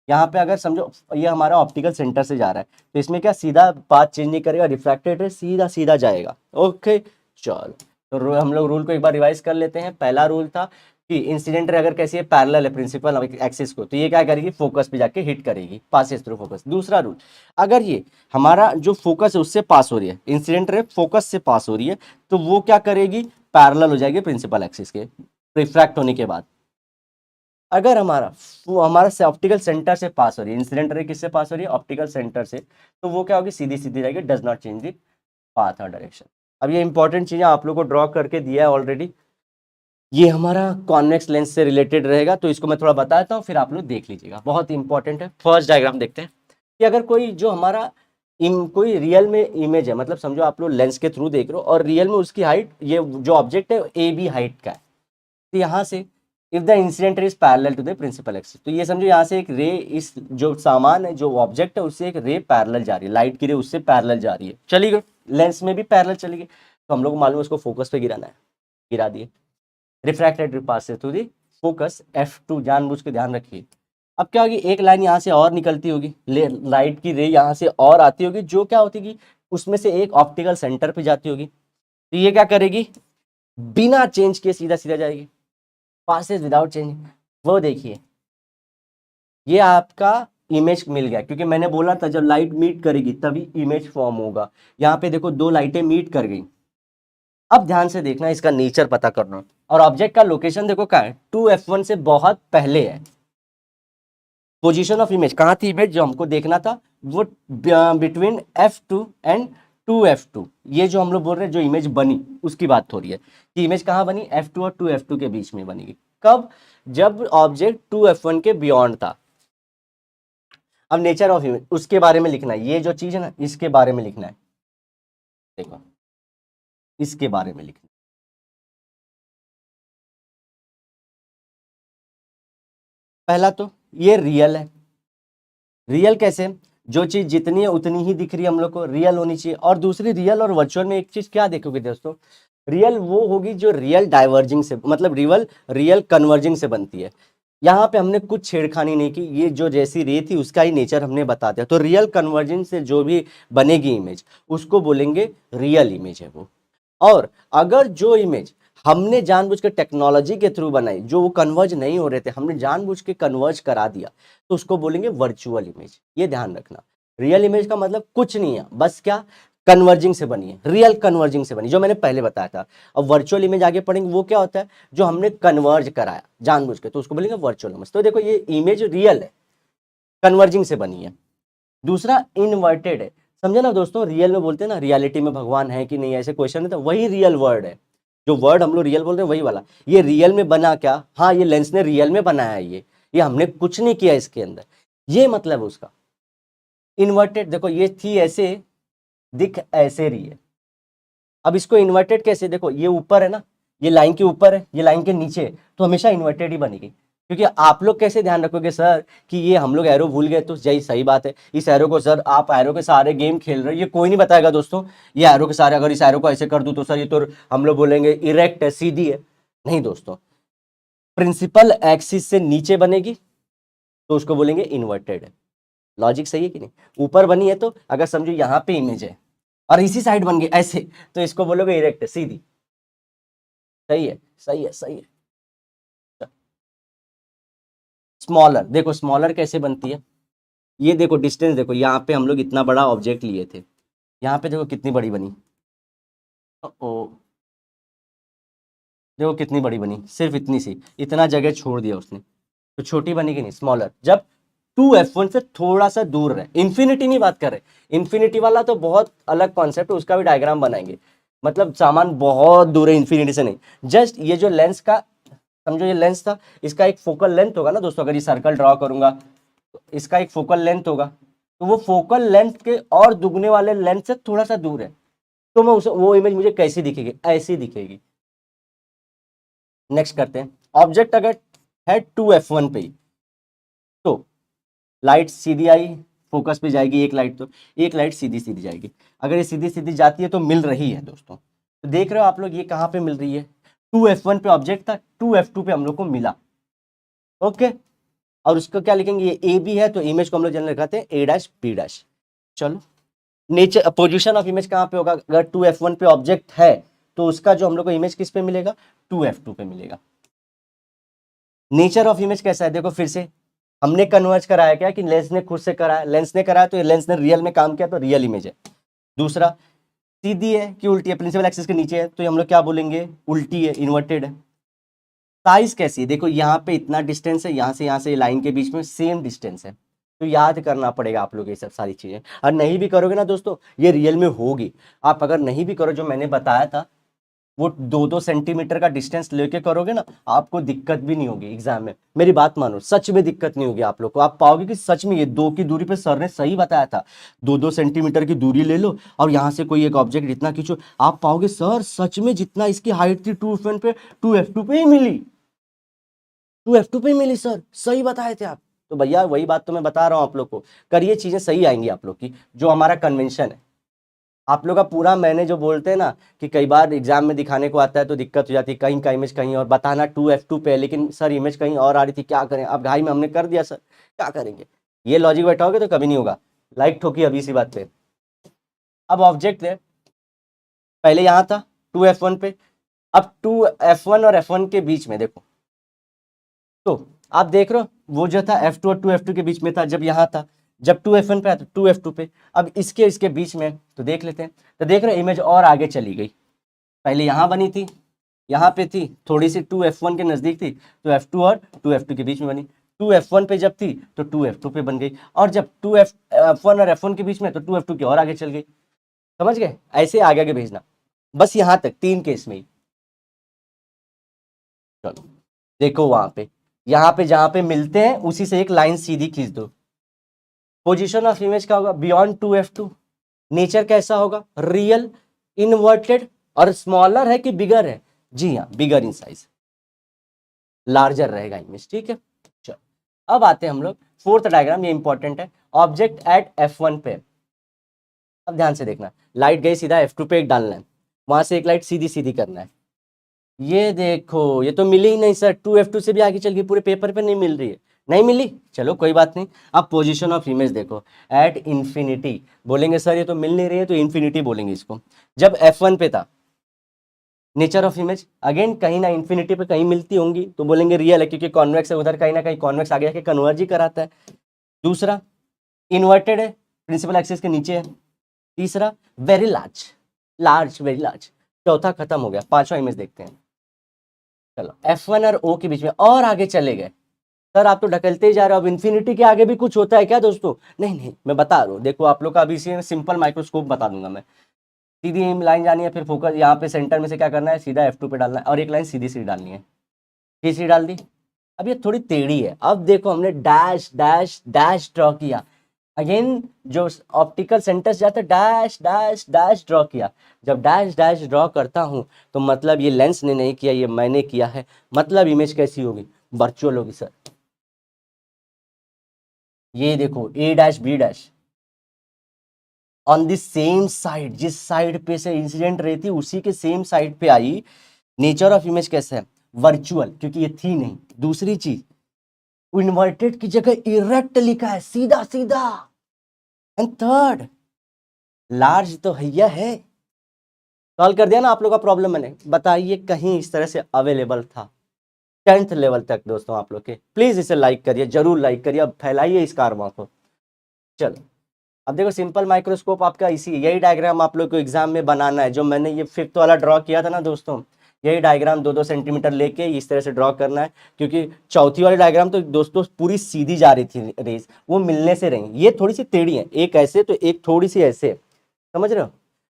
यहाँ पे अगर समझो ये हमारा ऑप्टिकल सेंटर से जा रहा है, तो इसमें क्या सीधा पाथ चेंज नहीं करेगा, रिफ्रैक्टेड रे सीधा सीधा जाएगा। ओके चलो, तो हम लोग रूल को एक बार रिवाइज कर लेते हैं। पहला रूल था कि इंसिडेंट रे अगर कैसी है, पैरेलल है प्रिंसिपल एक्सिस को, तो ये क्या करेगी, फोकस पे जाके हिट करेगी, पासेस थ्रू फोकस। दूसरा रूल, अगर ये हमारा जो फोकस है उससे पास हो रही है, इंसिडेंट रे फोकस से पास हो रही है, तो वो क्या करेगी, पैरेलल हो जाएगी प्रिंसिपल एक्सिस के रिफ्रैक्ट होने के बाद। अगर हमारा से ऑप्टिकल सेंटर से पास हो रही है, इंसिडेंट रे किससे पास हो रही है, ऑप्टिकल सेंटर से, तो वो क्या होगी, सीधी सीधी रहेगी, does not change the path और डायरेक्शन। अब ये इंपॉर्टेंट चीजें आप लोग को ड्रॉ करके दिया है ऑलरेडी, ये हमारा कॉन्वेक्स लेंस से रिलेटेड रहेगा, तो इसको मैं थोड़ा बताता हूँ, फिर आप लोग देख लीजिएगा, बहुत इंपॉर्टेंट है। फर्स्ट डायग्राम देखते हैं कि अगर कोई जो हमारा कोई रियल में इमेज है, मतलब समझो आप लोग लेंस के थ्रू देख रहे हो और रियल में उसकी हाइट, ये जो ऑब्जेक्ट है ए बी हाइट का है, तो यहाँ से if the incident is parallel to the principal axis, तो ये समझो यहाँ से एक रे, इस जो सामान है जो ऑब्जेक्ट है उससे एक रे पैरेलल जा रही है, लाइट की रे उससे पैरेलल जा रही है, चली गई, लेंस में भी पैरेलल चली गई, तो हम लोग को मालूम है उसको फोकस पे गिराना है, गिरा दिए, refracted passes through the focus F2, जानबूझ के ध्यान रखिए। अब क्या होगी, एक लाइन यहाँ से और निकलती होगी, लाइट की रे यहाँ से और आती होगी, जो क्या होती है, उसमें से एक ऑप्टिकल सेंटर पे जाती होगी, तो ये क्या करेगी, बिना चेंज किए सीधा सीधा जाएगी, पासेस विदाउट चेंज। वो देखिए ये आपका इमेज मिल गया, क्योंकि मैंने बोला था जब लाइट मीट करेगी तभी इमेज फॉर्म होगा। यहाँ पे देखो दो लाइटें मीट कर गई। अब ध्यान से देखना, इसका नेचर पता करना, और ऑब्जेक्ट का लोकेशन देखो क्या है, 2F1 से बहुत पहले है। पोजीशन ऑफ इमेज कहाँ थी, इमेज जो हमको देखना था वो बिटवीन F2 एंड 2F2, ये जो हम लोग बोल रहे हैं जो इमेज बनी उसकी बात हो रही है कि इमेज कहाँ बनी, F2 और 2F2 के बीच में बनेगी। कब, जब ऑब्जेक्ट 2F1 के बियॉन्ड था। अब नेचर ऑफ इमेज उसके बारे में लिखना है, ये जो चीज है ना इसके बारे में लिखना है, देखो इसके बारे में लिखना है। पहला तो ये रियल है, रियल कैसे, जो चीज जितनी है उतनी ही दिख रही है हम लोग को, रियल होनी चाहिए। और दूसरी रियल और वर्चुअल में एक चीज क्या देखोगे दोस्तों, रियल वो होगी जो रियल डाइवर्जिंग से, मतलब रियल रियल कन्वर्जिंग से बनती है। यहाँ पे हमने कुछ छेड़खानी नहीं की, ये जो जैसी रे थी उसका ही नेचर हमने बता दिया, तो रियल कन्वर्जिंग से जो भी बनेगी इमेज उसको बोलेंगे रियल इमेज है वो। और अगर जो इमेज हमने जानबूझ के टेक्नोलॉजी के थ्रू बनाई, जो वो कन्वर्ज नहीं हो रहे थे, हमने जानबूझ के कन्वर्ज करा दिया, तो उसको बोलेंगे वर्चुअल इमेज। ये ध्यान रखना, रियल इमेज का मतलब कुछ नहीं है, बस क्या, कन्वर्जिंग से बनी है, रियल कन्वर्जिंग से बनी, जो मैंने पहले बताया था। अब वर्चुअल इमेज आगे पढ़ेंगे, वो क्या होता है, जो हमने कन्वर्ज कराया जानबूझ के, तो उसको बोलेंगे वर्चुअल इमेज। तो देखो ये इमेज रियल है, कन्वर्जिंग से बनी है। दूसरा इनवर्टेड है, समझे ना दोस्तों, रियल में बोलते हैं ना रियलिटी में भगवान है कि नहीं, ऐसे क्वेश्चन है, तो वही रियल वर्ड है, जो वर्ड हम लोग रियल बोल रहे हैं वही वाला। ये रियल में बना क्या, हाँ ये लेंस ने रियल में बनाया है, ये हमने कुछ नहीं किया इसके अंदर, ये मतलब उसका। इन्वर्टेड देखो, ये थी ऐसे, दिख ऐसे रही है। अब इसको इन्वर्टेड कैसे, देखो ये ऊपर है ना, ये लाइन के ऊपर है, ये लाइन के नीचे है, तो हमेशा इन्वर्टेड ही बनेगी। क्योंकि आप लोग कैसे ध्यान रखोगे सर कि ये हम लोग एरो भूल गए, तो यही सही बात है, इस एरो को सर आप एरो के सारे गेम खेल रहे हो, ये कोई नहीं बताएगा दोस्तों, ये एरो के सारे, अगर इस एरो को ऐसे कर दूं तो सर ये तो हम लोग बोलेंगे इरेक्ट है, सीधी है। नहीं दोस्तों, प्रिंसिपल एक्सिस से नीचे बनेगी तो उसको बोलेंगे इन्वर्टेड है। लॉजिक सही है कि नहीं, ऊपर बनी है तो अगर समझो यहाँ पे इमेज है और इसी साइड बन गई ऐसे, तो इसको बोलोगे इरेक्ट है, सीधी। सही है, सही है, सही है। स्मॉलर, देखो स्मॉलर कैसे बनती है, ये देखो डिस्टेंस, देखो यहाँ पे हम लोग इतना बड़ा ऑब्जेक्ट लिए थे, यहाँ पे देखो कितनी बड़ी बनी, ओ देखो कितनी बड़ी बनी, सिर्फ इतनी सी, इतना जगह छोड़ दिया उसने, तो छोटी बनी कि नहीं, स्मॉलर। जब 2F1 से थोड़ा सा दूर रहे, इन्फिनिटी नहीं बात कर रहे, इन्फिनिटी वाला तो बहुत अलग कॉन्सेप्ट है, उसका भी डायग्राम बनाएंगे, मतलब सामान बहुत दूर है इन्फिनिटी से नहीं, जस्ट ये जो लेंस का, समझो ये लेंस था, इसका एक फोकल लेंथ होगा ना दोस्तों, अगर ये सर्कल ड्रॉ करूंगा, तो इसका एक फोकल लेंथ होगा, तो वो फोकल लेंथ के और दुगने वाले लेंथ से थोड़ा सा दूर है, तो मैं उसे वो इमेज मुझे कैसी दिखेगी, ऐसी दिखेगी। नेक्स्ट करते हैं, ऑब्जेक्ट अगर है 2f1 पे ही, तो लाइट सीधी आई, फोकस पे जाएगी एक लाइट, तो एक लाइट सीधी सीधी जाएगी। अगर ये सीधी सीधी जाती है तो मिल रही है दोस्तों, तो देख रहे हो आप लोग ये कहाँ पे मिल रही है, 2f1 पे ऑब्जेक्ट था, 2f2 पे हम लोग को मिला। ओके, और उसको क्या लिखेंगे, ये ए बी है तो इमेज को हम लोग जनरल लिखाते हैं ए डैश बी डैश। चलो, नेचर पोजीशन ऑफ इमेज कहाँ पे होगा, अगर 2f1 पे ऑब्जेक्ट है तो उसका जो हम लोग को इमेज किस पे मिलेगा, 2f2 पे मिलेगा। नेचर ऑफ इमेज कैसा है, देखो फिर से हमने कन्वर्ज कराया क्या कि लेंस ने खुद से कराया, लेंस ने कराया तो ये लेंस ने रियल में काम किया तो रियल इमेज है। दूसरा, सीधी है कि उल्टी है, प्रिंसिपल एक्सिस के नीचे है तो हम लोग क्या बोलेंगे, उल्टी है, इन्वर्टेड है। साइज कैसी है, देखो यहाँ पे इतना डिस्टेंस है, यहाँ से लाइन के बीच में सेम डिस्टेंस है, तो याद करना पड़ेगा आप लोग ये सब सारी चीजें। और नहीं भी करोगे ना दोस्तों, ये रियल में होगी। आप अगर नहीं भी करो जो मैंने बताया था, वो 2-2 सेंटीमीटर का डिस्टेंस लेके करोगे ना, आपको दिक्कत भी नहीं होगी एग्जाम में, मेरी बात मानो, सच में दिक्कत नहीं होगी आप लोग को। आप पाओगे कि सच में ये 2 की दूरी पे सर ने सही बताया था, 2-2 सेंटीमीटर की दूरी ले लो और यहाँ से कोई एक ऑब्जेक्ट इतना खींचो, आप पाओगे सर सच में जितना इसकी हाइट थी 2f1 पे 2f2 पे ही मिली, 2f2 पे ही मिली सर, सही बताए थे आप। तो भैया वही बात तो मैं बता रहा हूँ आप लोग को, करिए चीजें सही आएंगी आप लोग की, जो हमारा कन्वेंशन है। आप लोग का पूरा मैंने जो बोलते हैं ना कि कई बार एग्जाम में दिखाने को आता है तो दिक्कत हो जाती है, कहीं का इमेज कहीं और बताना 2f2 पे, लेकिन सर इमेज कहीं और आ रही थी, क्या करें, अब घाई में हमने कर दिया सर, क्या करेंगे। ये लॉजिक बैठाओगे तो कभी नहीं होगा। लाइक ठोकी अभी इसी बात पे। अब ऑब्जेक्ट है, पहले यहाँ था 2f1 पे, अब 2f1 और f1 के बीच में देखो, तो आप देख रहे हो वो जो था f2 और 2f2 के बीच में था जब यहाँ था, जब 2f1 पे आया तो 2f2 पे, अब इसके बीच में तो देख लेते हैं, तो देख रहे हो इमेज और आगे चली गई, पहले यहाँ बनी थी, यहाँ पे थी, थोड़ी सी 2f1 के नजदीक थी तो f2 और 2f2 के बीच में बनी, 2f1 पे जब थी तो 2f2 पे बन गई, और जब 2f1 और f1 के बीच में तो 2f2 की और आगे चल गई। समझ गए, ऐसे आगे आगे भेजना, बस यहाँ तक 3 केस में ही। चलो देखो वहां पे, यहाँ पे जहां पे मिलते हैं उसी से एक लाइन सीधी खींच दो। पोजीशन ऑफ इमेज क्या होगा, बियॉन्ड 2f2। नेचर कैसा होगा, रियल, इनवर्टेड, और स्मॉलर है कि बिगर है, जी हाँ बिगर इन साइज, लार्जर रहेगा इमेज, ठीक है। चलो अब आते हैं हम लोग फोर्थ डायग्राम, ये इंपॉर्टेंट है, ऑब्जेक्ट एट f1 पे। अब ध्यान से देखना, लाइट गई सीधा f2 पे एक डालना है, वहां से एक लाइट सीधी सीधी करना है। ये देखो ये तो मिली ही नहीं सर, 2f2 से भी आगे चल गई, पूरे पेपर पे नहीं मिल रही है, नहीं मिली, चलो कोई बात नहीं। अब पोजीशन ऑफ इमेज देखो, एट इंफिनिटी, बोलेंगे सर ये तो मिल नहीं रही है तो इंफिनिटी बोलेंगे इसको। जब f1 पे था, नेचर ऑफ इमेज अगेन कहीं ना इंफिनिटी पे कहीं मिलती होंगी तो बोलेंगे रियल है, क्योंकि कॉन्वेक्स है, उधर कहीं ना कहीं कॉन्वेक्स आगे आके कन्वर्ज ही कराता है। दूसरा, इन्वर्टेड है, प्रिंसिपल एक्सिस के नीचे है। तीसरा, very large, large very large. चौथा खत्म हो गया, पांचवा इमेज देखते हैं। चलो F1 और O के बीच में और आगे चले गए, सर आप तो ढकलते ही जा रहे हो, अब इन्फिनिटी के आगे भी कुछ होता है क्या दोस्तों, नहीं नहीं मैं बता रहा हूँ, देखो आप लोग का अभी इसी में सिंपल माइक्रोस्कोप बता दूंगा मैं। सीधी लाइन जानी है, फिर फोकस यहाँ पे सेंटर में से क्या करना है, सीधा F2 पे डालना है, और एक लाइन सीधी सीधी डालनी है, तीसरी डाल दी। अब ये थोड़ी टेढ़ी है, अब देखो हमने डैश डैश डैश ड्रॉ किया, अगेन जो ऑप्टिकल सेंटर से जाता है डैश डैश डैश ड्रॉ किया। जब डैश डैश ड्रॉ करता हूं तो मतलब ये लेंस ने नहीं किया, ये मैंने किया है, मतलब इमेज कैसी होगी, वर्चुअल होगी सर। ये देखो A dash B dash on the same side, जिस साइड पे से इंसिडेंट रे थी उसी के सेम साइड पे आई। नेचर ऑफ इमेज कैसे है, वर्चुअल, क्योंकि ये थी नहीं। दूसरी चीज, इन्वर्टेड की जगह इरेक्ट लिखा है, सीधा सीधा। एंड थर्ड, लार्ज तो हैया है। सॉल्व कर दिया ना आप लोग का प्रॉब्लम मैंने, बताइए कहीं इस तरह से अवेलेबल था 10th लेवल तक दोस्तों आप लोग के। प्लीज इसे लाइक करिए, जरूर लाइक करिए, अब फैलाइए इस कारवा को। चलो अब देखो सिंपल माइक्रोस्कोप आपका इसी, यही डायग्राम आप लोग को एग्जाम में बनाना है, जो मैंने ये 5th वाला ड्रॉ किया था ना दोस्तों, यही डायग्राम 2-2 सेंटीमीटर लेके इस तरह से ड्रॉ करना है, क्योंकि चौथी वाली डायग्राम तो दोस्तों पूरी सीधी जा रही थी रेस, वो मिलने से रही, ये थोड़ी सी टेढ़ी है, एक ऐसे तो एक थोड़ी सी ऐसे, समझ रहे हो।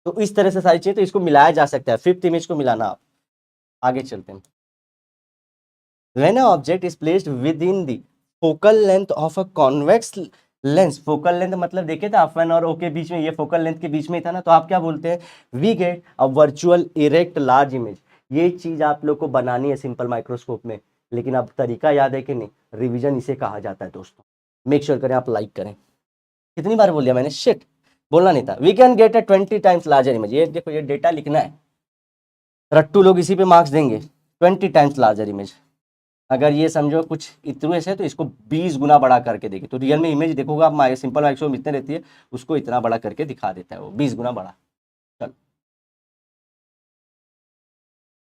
तो इस तरह से सारी चीजें, तो इसको मिलाया जा सकता है, 5th इमेज को मिलाना। आप आगे चलते हैं। When an object is placed within the focal length of a convex lens, focal length मतलब देखे था F1 और O के बीच में, ये फोकल लेंथ के बीच में ही था ना, तो आप क्या बोलते हैं, we get a virtual erect large image. ये चीज आप लोग को बनानी है सिंपल माइक्रोस्कोप में, लेकिन अब तरीका याद है कि नहीं, रिवीजन इसे कहा जाता है दोस्तों। मेक श्योर करें आप लाइक करें। कितनी बार बोल दिया मैंने, शिट बोलना नहीं था। We can get a 20 times larger image, ये देखो ये डेटा लिखना है, रट्टू लोग इसी पे मार्क्स देंगे। 20 टाइम्स लार्जर इमेज, अगर ये समझो कुछ इतने से तो इसको 20 गुना बड़ा करके देगी, तो रियल में इमेज देखोगे आप, सिंपल माइक्रोस्कोप इतने रहती है, उसको इतना बड़ा करके दिखा देता है वो 20 गुना बड़ा। चलो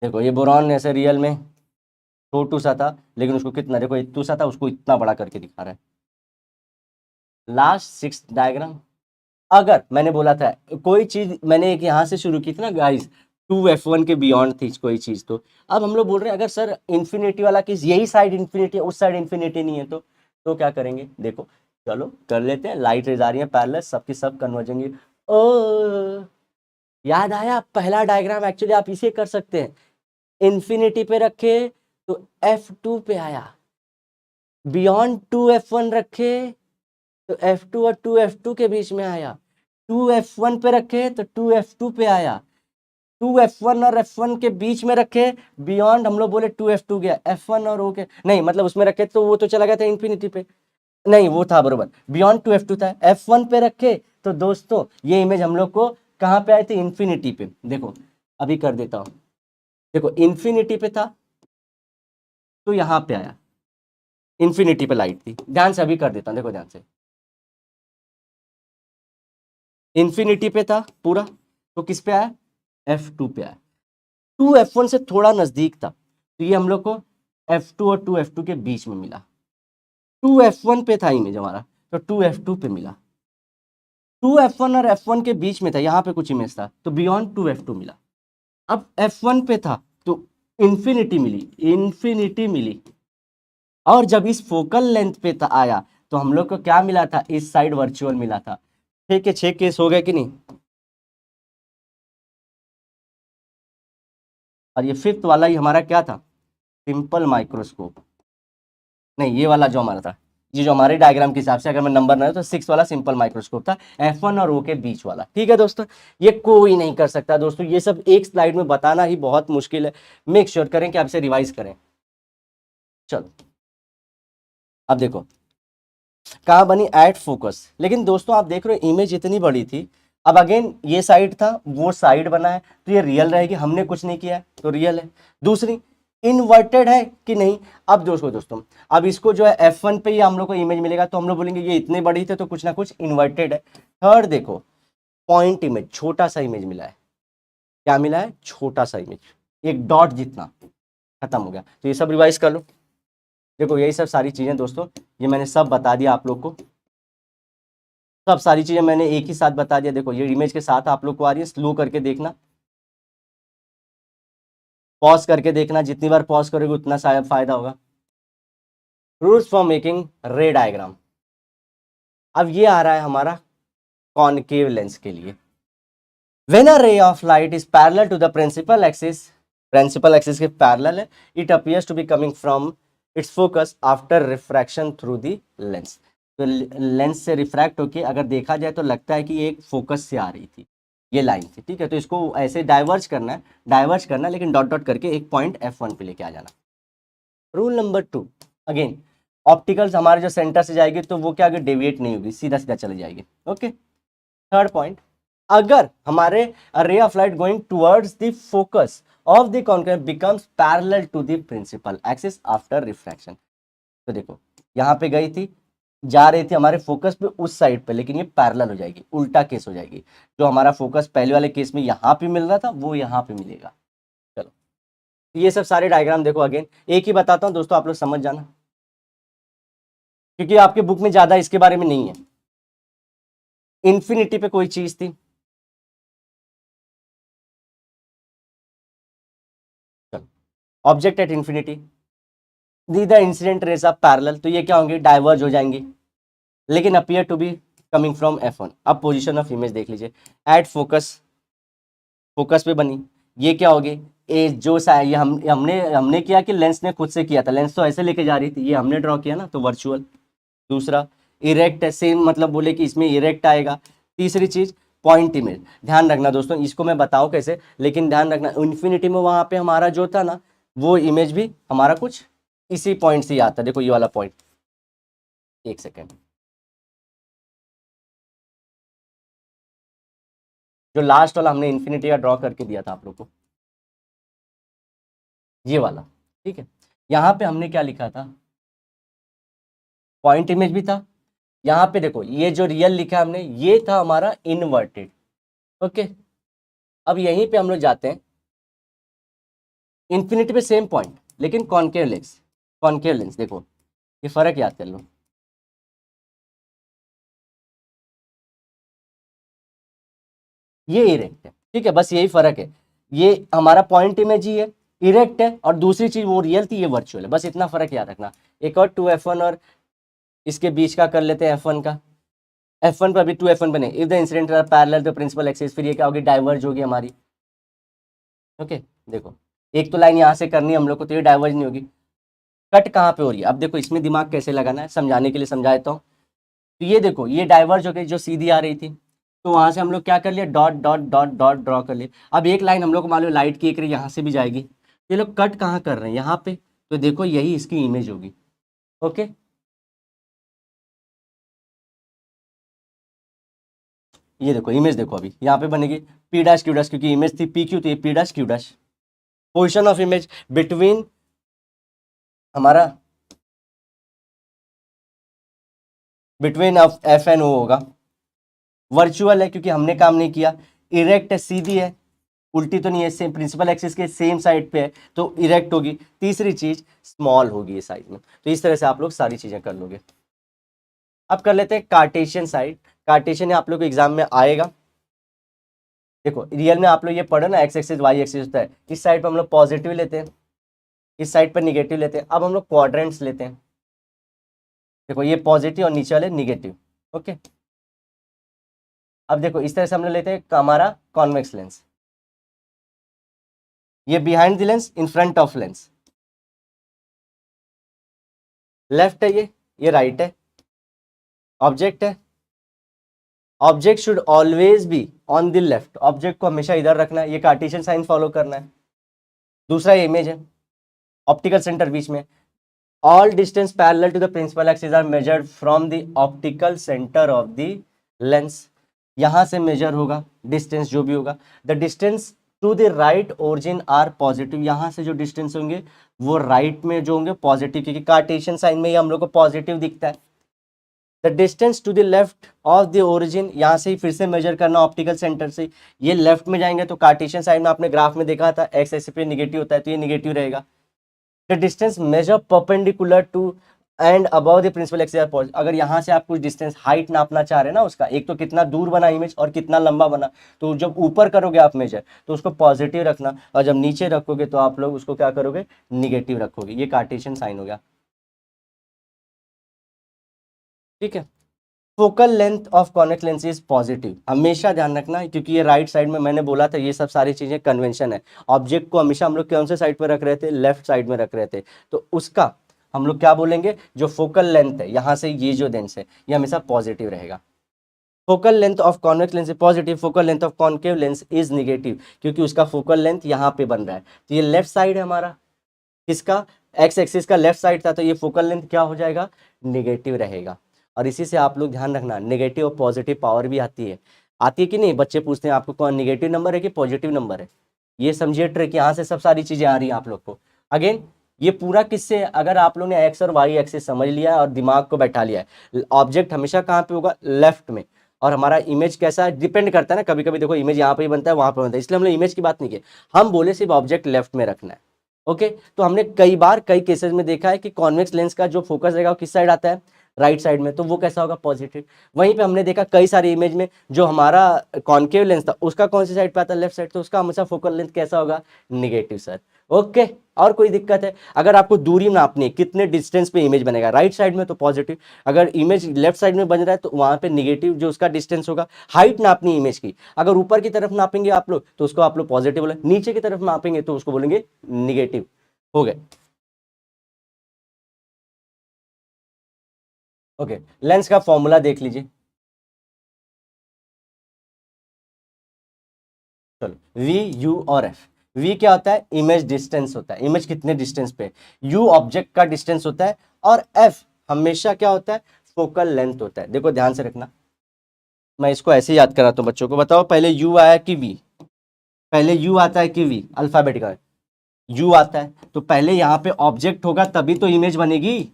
देखो ये बोरॉन ऐसे रियल में छोटू सा था, लेकिन उसको कितना, देखो इतू सा था, उसको इतना बड़ा करके दिखा रहा है। लास्ट 6 डायग्राम, अगर मैंने बोला था कोई चीज मैंने एक यहाँ से शुरू की थी ना गाइस, 2F1 के बियॉन्ड थी कोई चीज, तो अब हम लोग बोल रहे हैं अगर सर इन्फिनिटी वाला केस, यही साइड इन्फिनिटी है, उस साइड इन्फिनिटी नहीं है, तो क्या करेंगे, देखो चलो कर लेते हैं। लाइट रेज आ रही है पैरेलल, सबकी सब कन्वर्जेंगे। ओ याद आया, पहला डायग्राम एक्चुअली आप इसे कर सकते हैं, इन्फिनिटी पे रखे तो F2 पे आया, बियॉन्ड 2F1 रखे तो F2 और 2F2 के बीच में आया, 2F1 पे रखे तो 2F2 पे आया, 2F1 और F1 के बीच में रखे, बियॉन्ड हम लोग बोले 2F2 गया, F1 और O के नहीं, मतलब उसमें रखे तो वो तो चला गया था इन्फिनिटी पे, नहीं वो था बरोबर, बियॉन्ड 2F2 था, F1 पे रखे तो दोस्तों ये इमेज हम लोग को कहाँ पे आए थे, इन्फिनिटी पे। देखो अभी कर देता हूँ, देखो इन्फिनिटी पे था तो यहाँ पे आया, इन्फिनिटी पे लाइट थी, ध्यान से अभी कर देता हूँ, देखो ध्यान से, इन्फिनिटी पे था पूरा, तो किस पे आया, F2 पे आया, 2F1 से थोड़ा नजदीक था, तो ये हम लोग को F2 और 2F2 के बीच में मिला, 2F1 पे था इमेज हमारा, तो 2F2 पे मिला, 2F1 और F1 के बीच में था, यहाँ पे कुछ इमेज था, तो बियॉन्ड 2F2 मिला। अब F1 पे था तो इन्फिनिटी मिली, इन्फिनिटी मिली, और जब इस फोकल लेंथ पे था आया तो हम लोग को क्या मिला था, इस साइड वर्चुअल मिला था। 6 के 6 केस हो गए कि नहीं, और ये फिफ्थ वाला ही हमारा क्या था, सिंपल माइक्रोस्कोप, नहीं ये वाला जो हमारा था, ये जो हमारे डायग्राम के हिसाब से अगर मैं नंबर ना तो 6 वाला सिंपल माइक्रोस्कोप था, F1 और O के बीच वाला। ठीक है दोस्तों, ये कोई नहीं कर सकता दोस्तों, ये सब एक स्लाइड में बताना ही बहुत मुश्किल है, मेक श्योर करें कि आप इसे रिवाइज करें। चलो अब देखो कहाँ बनी, एट फोकस, लेकिन दोस्तों आप देख रहे हो इमेज इतनी बड़ी थी, अब अगेन ये साइड था वो साइड बना है, तो ये रियल रहेगी, हमने कुछ नहीं किया है तो रियल है। दूसरी इन्वर्टेड है कि नहीं, अब दोस्तों अब इसको जो है F1 पे ही हम लोग को इमेज मिलेगा, तो हम लोग बोलेंगे ये इतने बड़ी थे तो कुछ ना कुछ इन्वर्टेड है। थर्ड देखो पॉइंट इमेज, छोटा सा इमेज मिला है, क्या मिला है, छोटा सा इमेज, एक डॉट जितना, खत्म हो गया। तो ये सब रिवाइज कर लो, देखो यही सब सारी चीजें दोस्तों, ये मैंने सब बता दिया आप लोग को, सब सारी चीजें मैंने एक ही साथ बता दिया। देखो ये इमेज के साथ आप लोग को आ रही है, स्लो करके देखना, पॉज करके देखना, जितनी बार पॉज करोगे उतना शायद फायदा होगा। रूल्स फॉर मेकिंग रे डायग्राम, अब ये आ रहा है हमारा कॉनकेव लेंस के लिए। When a ray of light is parallel to the principal axis के पैरेलल है, it appears to be coming from its focus after refraction through the lens, तो लेंस से रिफ्रैक्ट होके अगर देखा जाए तो लगता है कि एक फोकस से आ रही थी, ये लाइन थी। ठीक है, तो इसको ऐसे डाइवर्ज करना है, लेकिन डॉट डॉट करके एक पॉइंट F1 पे लेके आ जाना। रूल नंबर 2, अगेन ऑप्टिकल्स हमारे जो सेंटर से जाएगी तो वो क्या, डेविएट नहीं होगी, सीधा सीधा चली जाएगी। ओके, थर्ड पॉइंट, अगर हमारे ray of light going towards the focus of the concave becomes parallel to the principal axis after refraction, तो देखो यहाँ पे गई थी, जा रही थी हमारे फोकस पे उस साइड पे, लेकिन ये पैरेलल हो जाएगी, उल्टा केस हो जाएगी, जो हमारा फोकस पहले वाले केस में यहाँ पे मिल रहा था वो यहाँ पे मिलेगा। चलो ये सब सारे डायग्राम देखो, अगेन एक ही बताता हूँ दोस्तों, आप लोग समझ जाना, क्योंकि आपके बुक में ज्यादा इसके बारे में नहीं है। इन्फिनिटी पे कोई चीज थी, चलो object at infinity, the the incident rays of parallel, तो ये क्या होंगे, डाइवर्ज हो जाएंगी, लेकिन appear to be coming from F1। अब पोजीशन ऑफ इमेज देख लीजिए, एट फोकस, फोकस पे बनी, ये क्या होगी, ये जो ये हमने किया कि लेंस ने खुद से किया था, लेंस तो ऐसे लेके जा रही थी, ये हमने ड्रॉ किया ना, तो वर्चुअल। दूसरा इरेक्ट है, सेम मतलब बोले कि इसमें इरेक्ट आएगा। तीसरी चीज पॉइंट इमेज, ध्यान रखना दोस्तों, इसको मैं बताऊं कैसे, लेकिन ध्यान रखना इन्फिनिटी में वहां पे हमारा जो था ना, वो इमेज भी हमारा कुछ इसी पॉइंट से ही आता है। देखो ये वाला पॉइंट, एक सेकेंड, जो लास्ट वाला हमने इन्फिनिटी का ड्रॉ करके दिया था आप लोग को, ये वाला, ठीक है। यहाँ पे हमने क्या लिखा था, पॉइंट इमेज भी था। यहाँ पे देखो ये जो रियल लिखा हमने, ये था हमारा इनवर्टेड। ओके, अब यहीं पे हम लोग जाते हैं इन्फिनिटी पे, सेम पॉइंट लेकिन कॉनकेव लेंस, कॉनकेव लेंस। देखो ये फर्क याद कर लो, ये इरेक्ट है, ठीक है, बस यही फर्क है। ये हमारा पॉइंट इमेज ही है, इरेक्ट है, और दूसरी चीज वो रियल थी, ये वर्चुअल है, बस इतना फर्क याद रखना। एक और 2f1 और इसके बीच का कर लेते हैं f1 का। f1 पर अभी 2f1 बने, if the incident are parallel to principal axis, फिर ये क्या होगी, डाइवर्ज होगी हमारी। ओके, देखो एक तो लाइन यहाँ से करनी है हम लोग को, तो ये डाइवर्ज नहीं होगी। कट कहाँ पे हो रही है, अब देखो इसमें दिमाग कैसे लगाना है, समझाने के लिए समझा देता हूँ। तो ये देखो ये डाइवर्ज हो गई, जो सीधी आ रही थी, तो वहां से हम लोग क्या कर लिया, dot dot dot dot draw कर लिए। अब एक लाइन हम लोग को मालूम लाइट की एक रे यहाँ से भी जाएगी, ये लोग कट कहाँ कर रहे हैं, यहाँ पे, तो देखो यही इसकी इमेज होगी। ओके, ये देखो इमेज, देखो अभी यहाँ पे बनेगी पी डैश क्यू डैश, क्योंकि इमेज थी पी क्यू, तो ये P dash Q dash. Position of image between हमारा, बिटवीन एफ एन ओ होगा। वर्चुअल है क्योंकि हमने काम नहीं किया। इरेक्ट है, सीधी है, उल्टी तो नहीं है, सेम प्रिंसिपल एक्सिस के सेम साइड पे है, तो इरेक्ट होगी। तीसरी चीज स्मॉल होगी ये साइड में। तो इस तरह से आप लोग सारी चीजें कर लोगे। अब कर लेते हैं कार्टेशियन साइड। कार्टेशियन आप लोग को एग्जाम में आएगा। देखो रियल में आप लोग ये पढ़ो ना, एक्स एक्सिस वाई एक्सिस होता है, इस साइड पर हम लोग पॉजिटिव लेते हैं, इस साइड पर निगेटिव लेते हैं। अब हम लोग क्वाड्रेंट्स लेते हैं, देखो ये पॉजिटिव और नीचे वाले निगेटिव। ओके, अब देखो इस तरह से हम लोग लेते हैं हमारा कॉन्वेक्स लेंस, ये behind the lens, in front of lens. Left है ये राइट है। ऑब्जेक्ट है, object should always be on the left, object को हमेशा इधर रखना है, ये कार्टेशियन साइन फॉलो करना है। दूसरा इमेज है, ऑप्टिकल सेंटर बीच में। All distance parallel to the principal axis are measured from the optical centre of the lens. यहां से मेजर होगा डिस्टेंस जो भी होगा। The distance to the right origin are positive, यहां से जो डिस्टेंस होंगे वो राइट में जो होंगे पॉजिटिव, क्योंकि कार्टेशियन साइन में ही हम लोग को पॉजिटिव दिखता है। The distance to the left of the origin, यहाँ से ही फिर से मेजर करना ऑप्टिकल सेंटर से, ये लेफ्ट में जाएंगे, तो कार्टेशियन साइन में आपने ग्राफ में देखा था एक्स एक्सिस पे निगेटिव होता है, तो ये निगेटिव रहेगा। The distance measure perpendicular to and above the principal axis, अगर यहाँ से आप कुछ डिस्टेंस हाइट नापना चाह रहे हैं ना उसका, एक तो कितना दूर बना इमेज और कितना लंबा बना, तो जब ऊपर करोगे आप मेजर तो उसको पॉजिटिव रखना, और जब नीचे रखोगे तो आप लोग उसको क्या करोगे, निगेटिव रखोगे। ये कार्टेशियन साइन हो गया, ठीक है। Focal length of convex lens is positive, हमेशा ध्यान रखना, क्योंकि ये राइट साइड में मैंने बोला था, ये सब सारी चीजें कन्वेंशन है। ऑब्जेक्ट को हमेशा हम लोग कौन से साइड पर रख रहे थे, लेफ्ट साइड में रख रहे थे, तो उसका हम लोग क्या बोलेंगे, जो फोकल लेंथ है यहाँ से ये जो लेंस है ये हमेशा पॉजिटिव रहेगा। Focal length of convex lens is positive, focal length of concave lens is negative, क्योंकि उसका फोकल लेंथ यहाँ पे बन रहा है, तो ये लेफ्ट साइड है हमारा, किसका, एक्स एक्सिस का लेफ्ट साइड था, तो ये फोकल लेंथ क्या हो जाएगा, निगेटिव रहेगा। और इसी से आप लोग ध्यान रखना, नेगेटिव और पॉजिटिव पावर भी आती है कि नहीं, बच्चे पूछते हैं आपको कौन निगेटिव नंबर है कि पॉजिटिव नंबर है, ये समझिए ट्रिक, यहाँ से सब सारी चीजें आ रही हैं आप लोग को। अगेन ये पूरा किससे, अगर आप लोग ने एक्स और वाई एक्सिस समझ लिया है और दिमाग को बैठा लिया है, ऑब्जेक्ट हमेशा कहाँ पे होगा, लेफ्ट में, और हमारा इमेज कैसा डिपेंड करता है ना, कभी कभी देखो इमेज यहाँ पे ही बनता है वहां पे बनता है, इसलिए हम लोग इमेज की बात नहीं की, हम बोले सिर्फ ऑब्जेक्ट लेफ्ट में रखना है। ओके, तो हमने कई बार कई केसेस में देखा है कि कॉन्वेक्स लेंस का जो फोकस रहेगा वो किस साइड आता है, राइट साइड में, तो वो कैसा होगा, पॉजिटिव। वहीं पे हमने देखा कई सारी इमेज में जो हमारा कॉन्केव लेंस था उसका कौन सी साइड पे आता है, लेफ्ट साइड, तो उसका हमेशा फोकल लेंथ कैसा होगा, निगेटिव सर। ओके, और कोई दिक्कत है? अगर आपको दूरी नापनी है, कितने डिस्टेंस पे इमेज बनेगा, राइट साइड में तो पॉजिटिव, अगर इमेज लेफ्ट साइड में बन रहा है तो वहां पे निगेटिव जो उसका डिस्टेंस होगा। हाइट नापनी इमेज की, अगर ऊपर की तरफ नापेंगे आप लोग तो उसको आप लोग पॉजिटिव बोलेंगे, नीचे की तरफ नापेंगे तो उसको बोलेंगे निगेटिव। हो गए। ओके, लेंस का फॉर्मूला देख लीजिए। चलो, वी, यू और एफ। वी क्या होता है, इमेज डिस्टेंस होता है, इमेज कितने डिस्टेंस पे। यू ऑब्जेक्ट का डिस्टेंस होता है, और एफ हमेशा क्या होता है, फोकल लेंथ होता है। देखो ध्यान से रखना, मैं इसको ऐसे ही याद कराता हूँ बच्चों को। बताओ पहले यू आया कि वी, पहले यू आता है कि वी, अल्फाबेटिकल यू आता है, तो पहले यहाँ पे ऑब्जेक्ट होगा तभी तो इमेज बनेगी,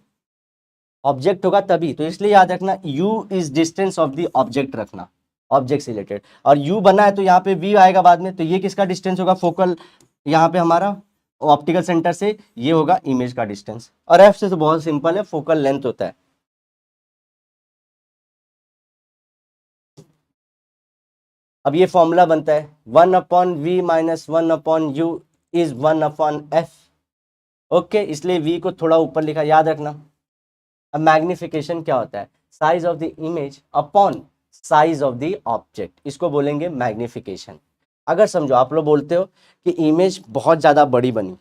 ऑब्जेक्ट होगा तभी, तो इसलिए याद रखना u is distance of the object रखना, ऑब्जेक्ट से रिलेटेड। और u बना है तो यहाँ पे v आएगा बाद में, तो ये किसका डिस्टेंस होगा, फोकल, यहाँ पे हमारा ऑप्टिकल सेंटर से ये होगा इमेज का डिस्टेंस। और f से तो बहुत सिंपल है, फोकल लेंथ होता है। अब ये फॉर्मूला बनता है 1/v minus 1/u is 1/f। Okay, इसलिए v को थोड़ा ऊपर लिखा, याद रखना। अब मैग्निफिकेशन क्या होता है, size of the image upon size of the object, इसको बोलेंगे मैग्निफिकेशन। अगर समझो आप लोग बोलते हो कि इमेज बहुत ज़्यादा बड़ी बनी,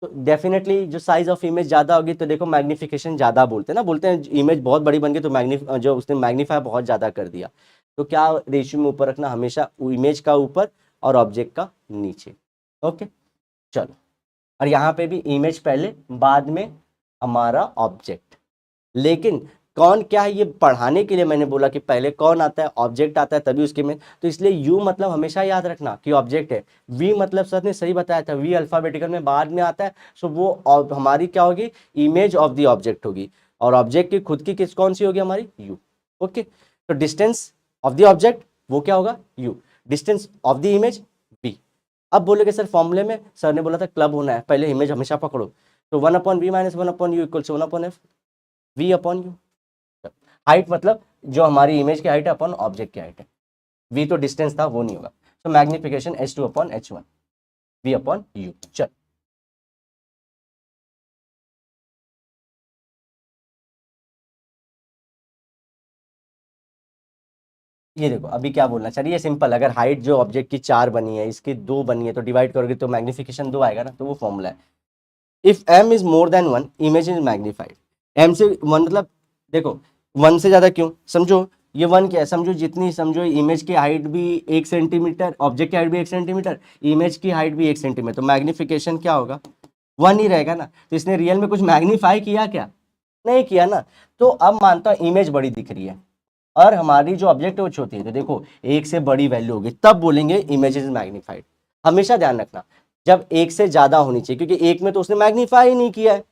तो डेफिनेटली जो साइज ऑफ इमेज ज़्यादा होगी तो देखो मैग्निफिकेशन ज़्यादा बोलते हैं ना, बोलते हैं इमेज बहुत बड़ी बन गई तो जो उसने मैग्नीफाई बहुत ज़्यादा कर दिया। तो क्या रेशियो में ऊपर रखना, हमेशा इमेज का ऊपर और ऑब्जेक्ट का नीचे। ओके, चलो, और यहाँ पे भी इमेज पहले बाद में हमारा ऑब्जेक्ट। लेकिन कौन क्या है ये पढ़ाने के लिए मैंने बोला कि पहले कौन आता है, ऑब्जेक्ट आता है तभी उसके में, तो इसलिए यू मतलब हमेशा याद रखना कि ऑब्जेक्ट है। वी मतलब सर ने सही बताया था, वी अल्फाबेटिकल में बाद में आता है, सो वो हमारी क्या होगी, इमेज ऑफ द ऑब्जेक्ट होगी, और ऑब्जेक्ट की खुद की किस कौन सी होगी, हमारी यू। ओके, तो डिस्टेंस ऑफ द ऑब्जेक्ट वो क्या होगा, U, distance of the image V. अब बोलोगे सर फॉर्मूले में सर ने बोला था क्लब होना है, पहले इमेज हमेशा पकड़ो, तो 1/v minus 1/u equal to 1/f, v upon U. Height मतलब जो हमारी इमेज की हाइट है अपॉन ऑब्जेक्ट की हाइट है, v तो डिस्टेंस था वो नहीं होगा, तो magnification h2/h1, v upon you. चल, ये देखो अभी क्या बोलना चाहिए, ये सिंपल, अगर हाइट जो ऑब्जेक्ट की 4 बनी है, इसकी 2 बनी है, तो डिवाइड करोगे तो मैग्निफिकेशन 2 आएगा ना, तो वो फॉर्मूला है। If m is more than 1 image is magnified. m से 1 मतलब, देखो 1 से ज्यादा क्यों, समझो ये 1 क्या है, समझो जितनी, समझो इमेज की हाइट भी 1 सेंटीमीटर, ऑब्जेक्ट की हाइट भी 1 सेंटीमीटर, इमेज की हाइट भी 1 सेंटीमीटर, तो मैग्निफिकेशन क्या होगा, 1 ही रहेगा ना। तो इसने रियल में कुछ मैग्नीफाई किया क्या, नहीं किया ना। तो अब मानता हूं इमेज बड़ी दिख रही है और हमारी जो ऑब्जेक्ट है वो छोटी है, तो देखो एक से बड़ी वैल्यू होगी तब बोलेंगे इमेज इज मैग्नीफाइड। हमेशा ध्यान रखना जब एक से ज्यादा होनी चाहिए, क्योंकि एक में तो उसने मैग्नीफाई ही नहीं किया है।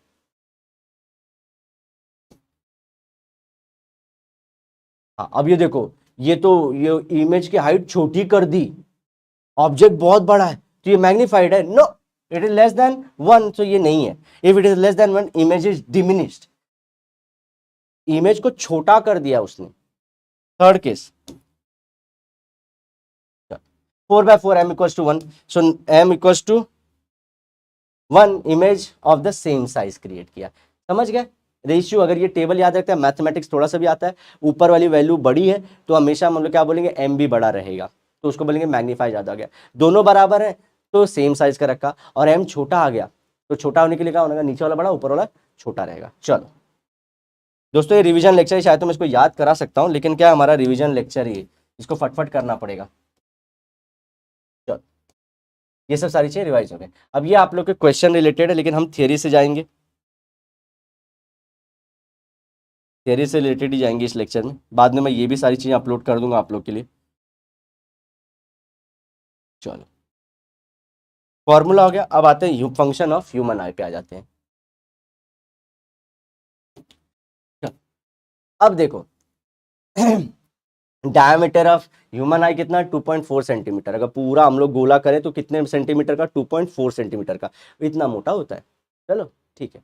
हाँ, अब ये देखो, ये तो ये इमेज की हाइट छोटी कर दी, ऑब्जेक्ट बहुत बड़ा है, तो ये मैग्नीफाइड है, no, it is less than 1, तो ये नहीं है। If it is less than 1 image is diminished, image को छोटा कर दिया उसने। Third case, 4/4 m equals to 1, so m equals to 1 image of the same size create किया। समझ गए रेशियो, अगर ये टेबल याद रखते हैं, मैथमेटिक्स थोड़ा सा भी आता है, ऊपर वाली वैल्यू बड़ी है तो हमेशा हम लोग क्या बोलेंगे, m भी बड़ा रहेगा, तो उसको बोलेंगे मैग्नीफाई ज्यादा आ गया। दोनों बराबर है तो सेम साइज का रखा, और m छोटा आ गया तो छोटा होने के लिए क्या होगा, नीचे वाला बड़ा ऊपर वाला छोटा रहेगा। चलो दोस्तों, ये रिवीजन लेक्चर है, शायद तो मैं इसको याद करा सकता हूँ, लेकिन क्या हमारा रिवीजन लेक्चर ही है, इसको फटफट करना पड़ेगा। चलो, ये सब सारी चीजें रिवाइज हो गए। अब ये आप लोग के क्वेश्चन रिलेटेड है, लेकिन हम थियरी से जाएंगे, थियरी से रिलेटेड ही जाएंगे इस लेक्चर में। बाद में मैं ये भी सारी चीज़ें अपलोड कर दूंगा आप लोग के लिए। चलो, फॉर्मूला हो गया, अब आते हैं फंक्शन ऑफ ह्यूमन आई पे आ जाते हैं। चलो, अब देखो डायमीटर ऑफ ह्यूमन आई कितना, 2.4 सेंटीमीटर। अगर पूरा हम लोग गोला करें तो कितने सेंटीमीटर का, 2.4 सेंटीमीटर का, इतना मोटा होता है। चलो ठीक है,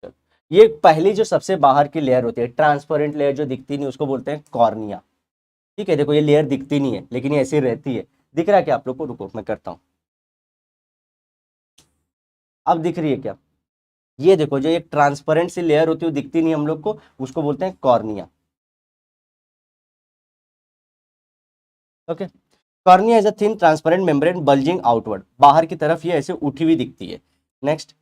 चलो ये पहली जो सबसे बाहर की लेयर होती है, ट्रांसपेरेंट लेयर जो दिखती नहीं, उसको बोलते हैं कॉर्निया। ठीक है, देखो ये लेयर दिखती नहीं है लेकिन ये ऐसी रहती है। दिख रहा है क्या आप लोग को? रुको मैं करता हूँ, अब दिख रही है क्या? ये देखो जो एक ट्रांसपेरेंट सी लेयर होती है वो दिखती नहीं हम लोग को, उसको बोलते हैं cornea. Okay, cornea is a thin transparent membrane bulging outward, बाहर की तरफ ये ऐसे उठी हुई दिखती है। Next,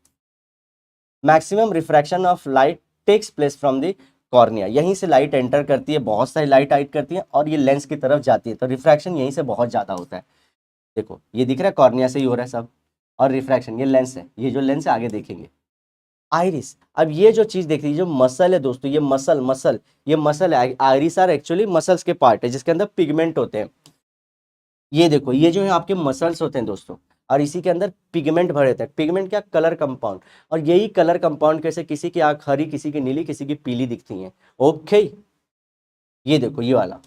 maximum refraction of light takes place from the cornea, यहीं से लाइट एंटर करती है, बहुत सारी लाइट आइट करती है और ये लेंस की तरफ जाती है, तो रिफ्रैक्शन यहीं से बहुत ज्यादा होता है। देखो ये दिख रहा है कॉर्निया से ही हो रहा है सब, और रिफ्रैक्शन ये लेंस है, ये जो लेंस है आगे देखेंगे। आइरिस, अब ये जो चीज देख रही है, जो मसल है दोस्तों, ये मसल ये मसल है, आइरिस आर एक्चुअली मसल्स के पार्ट है जिसके अंदर पिगमेंट होते हैं। ये देखो ये जो है आपके मसल्स होते हैं दोस्तों, और इसी के अंदर पिगमेंट भरे होते हैं। पिगमेंट क्या? Colour compound. और यही कलर कंपाउंड कैसे, किसी की आंख हरी, किसी की नीली, किसी की पीली दिखती है। ओके, ये देखो ये वाला,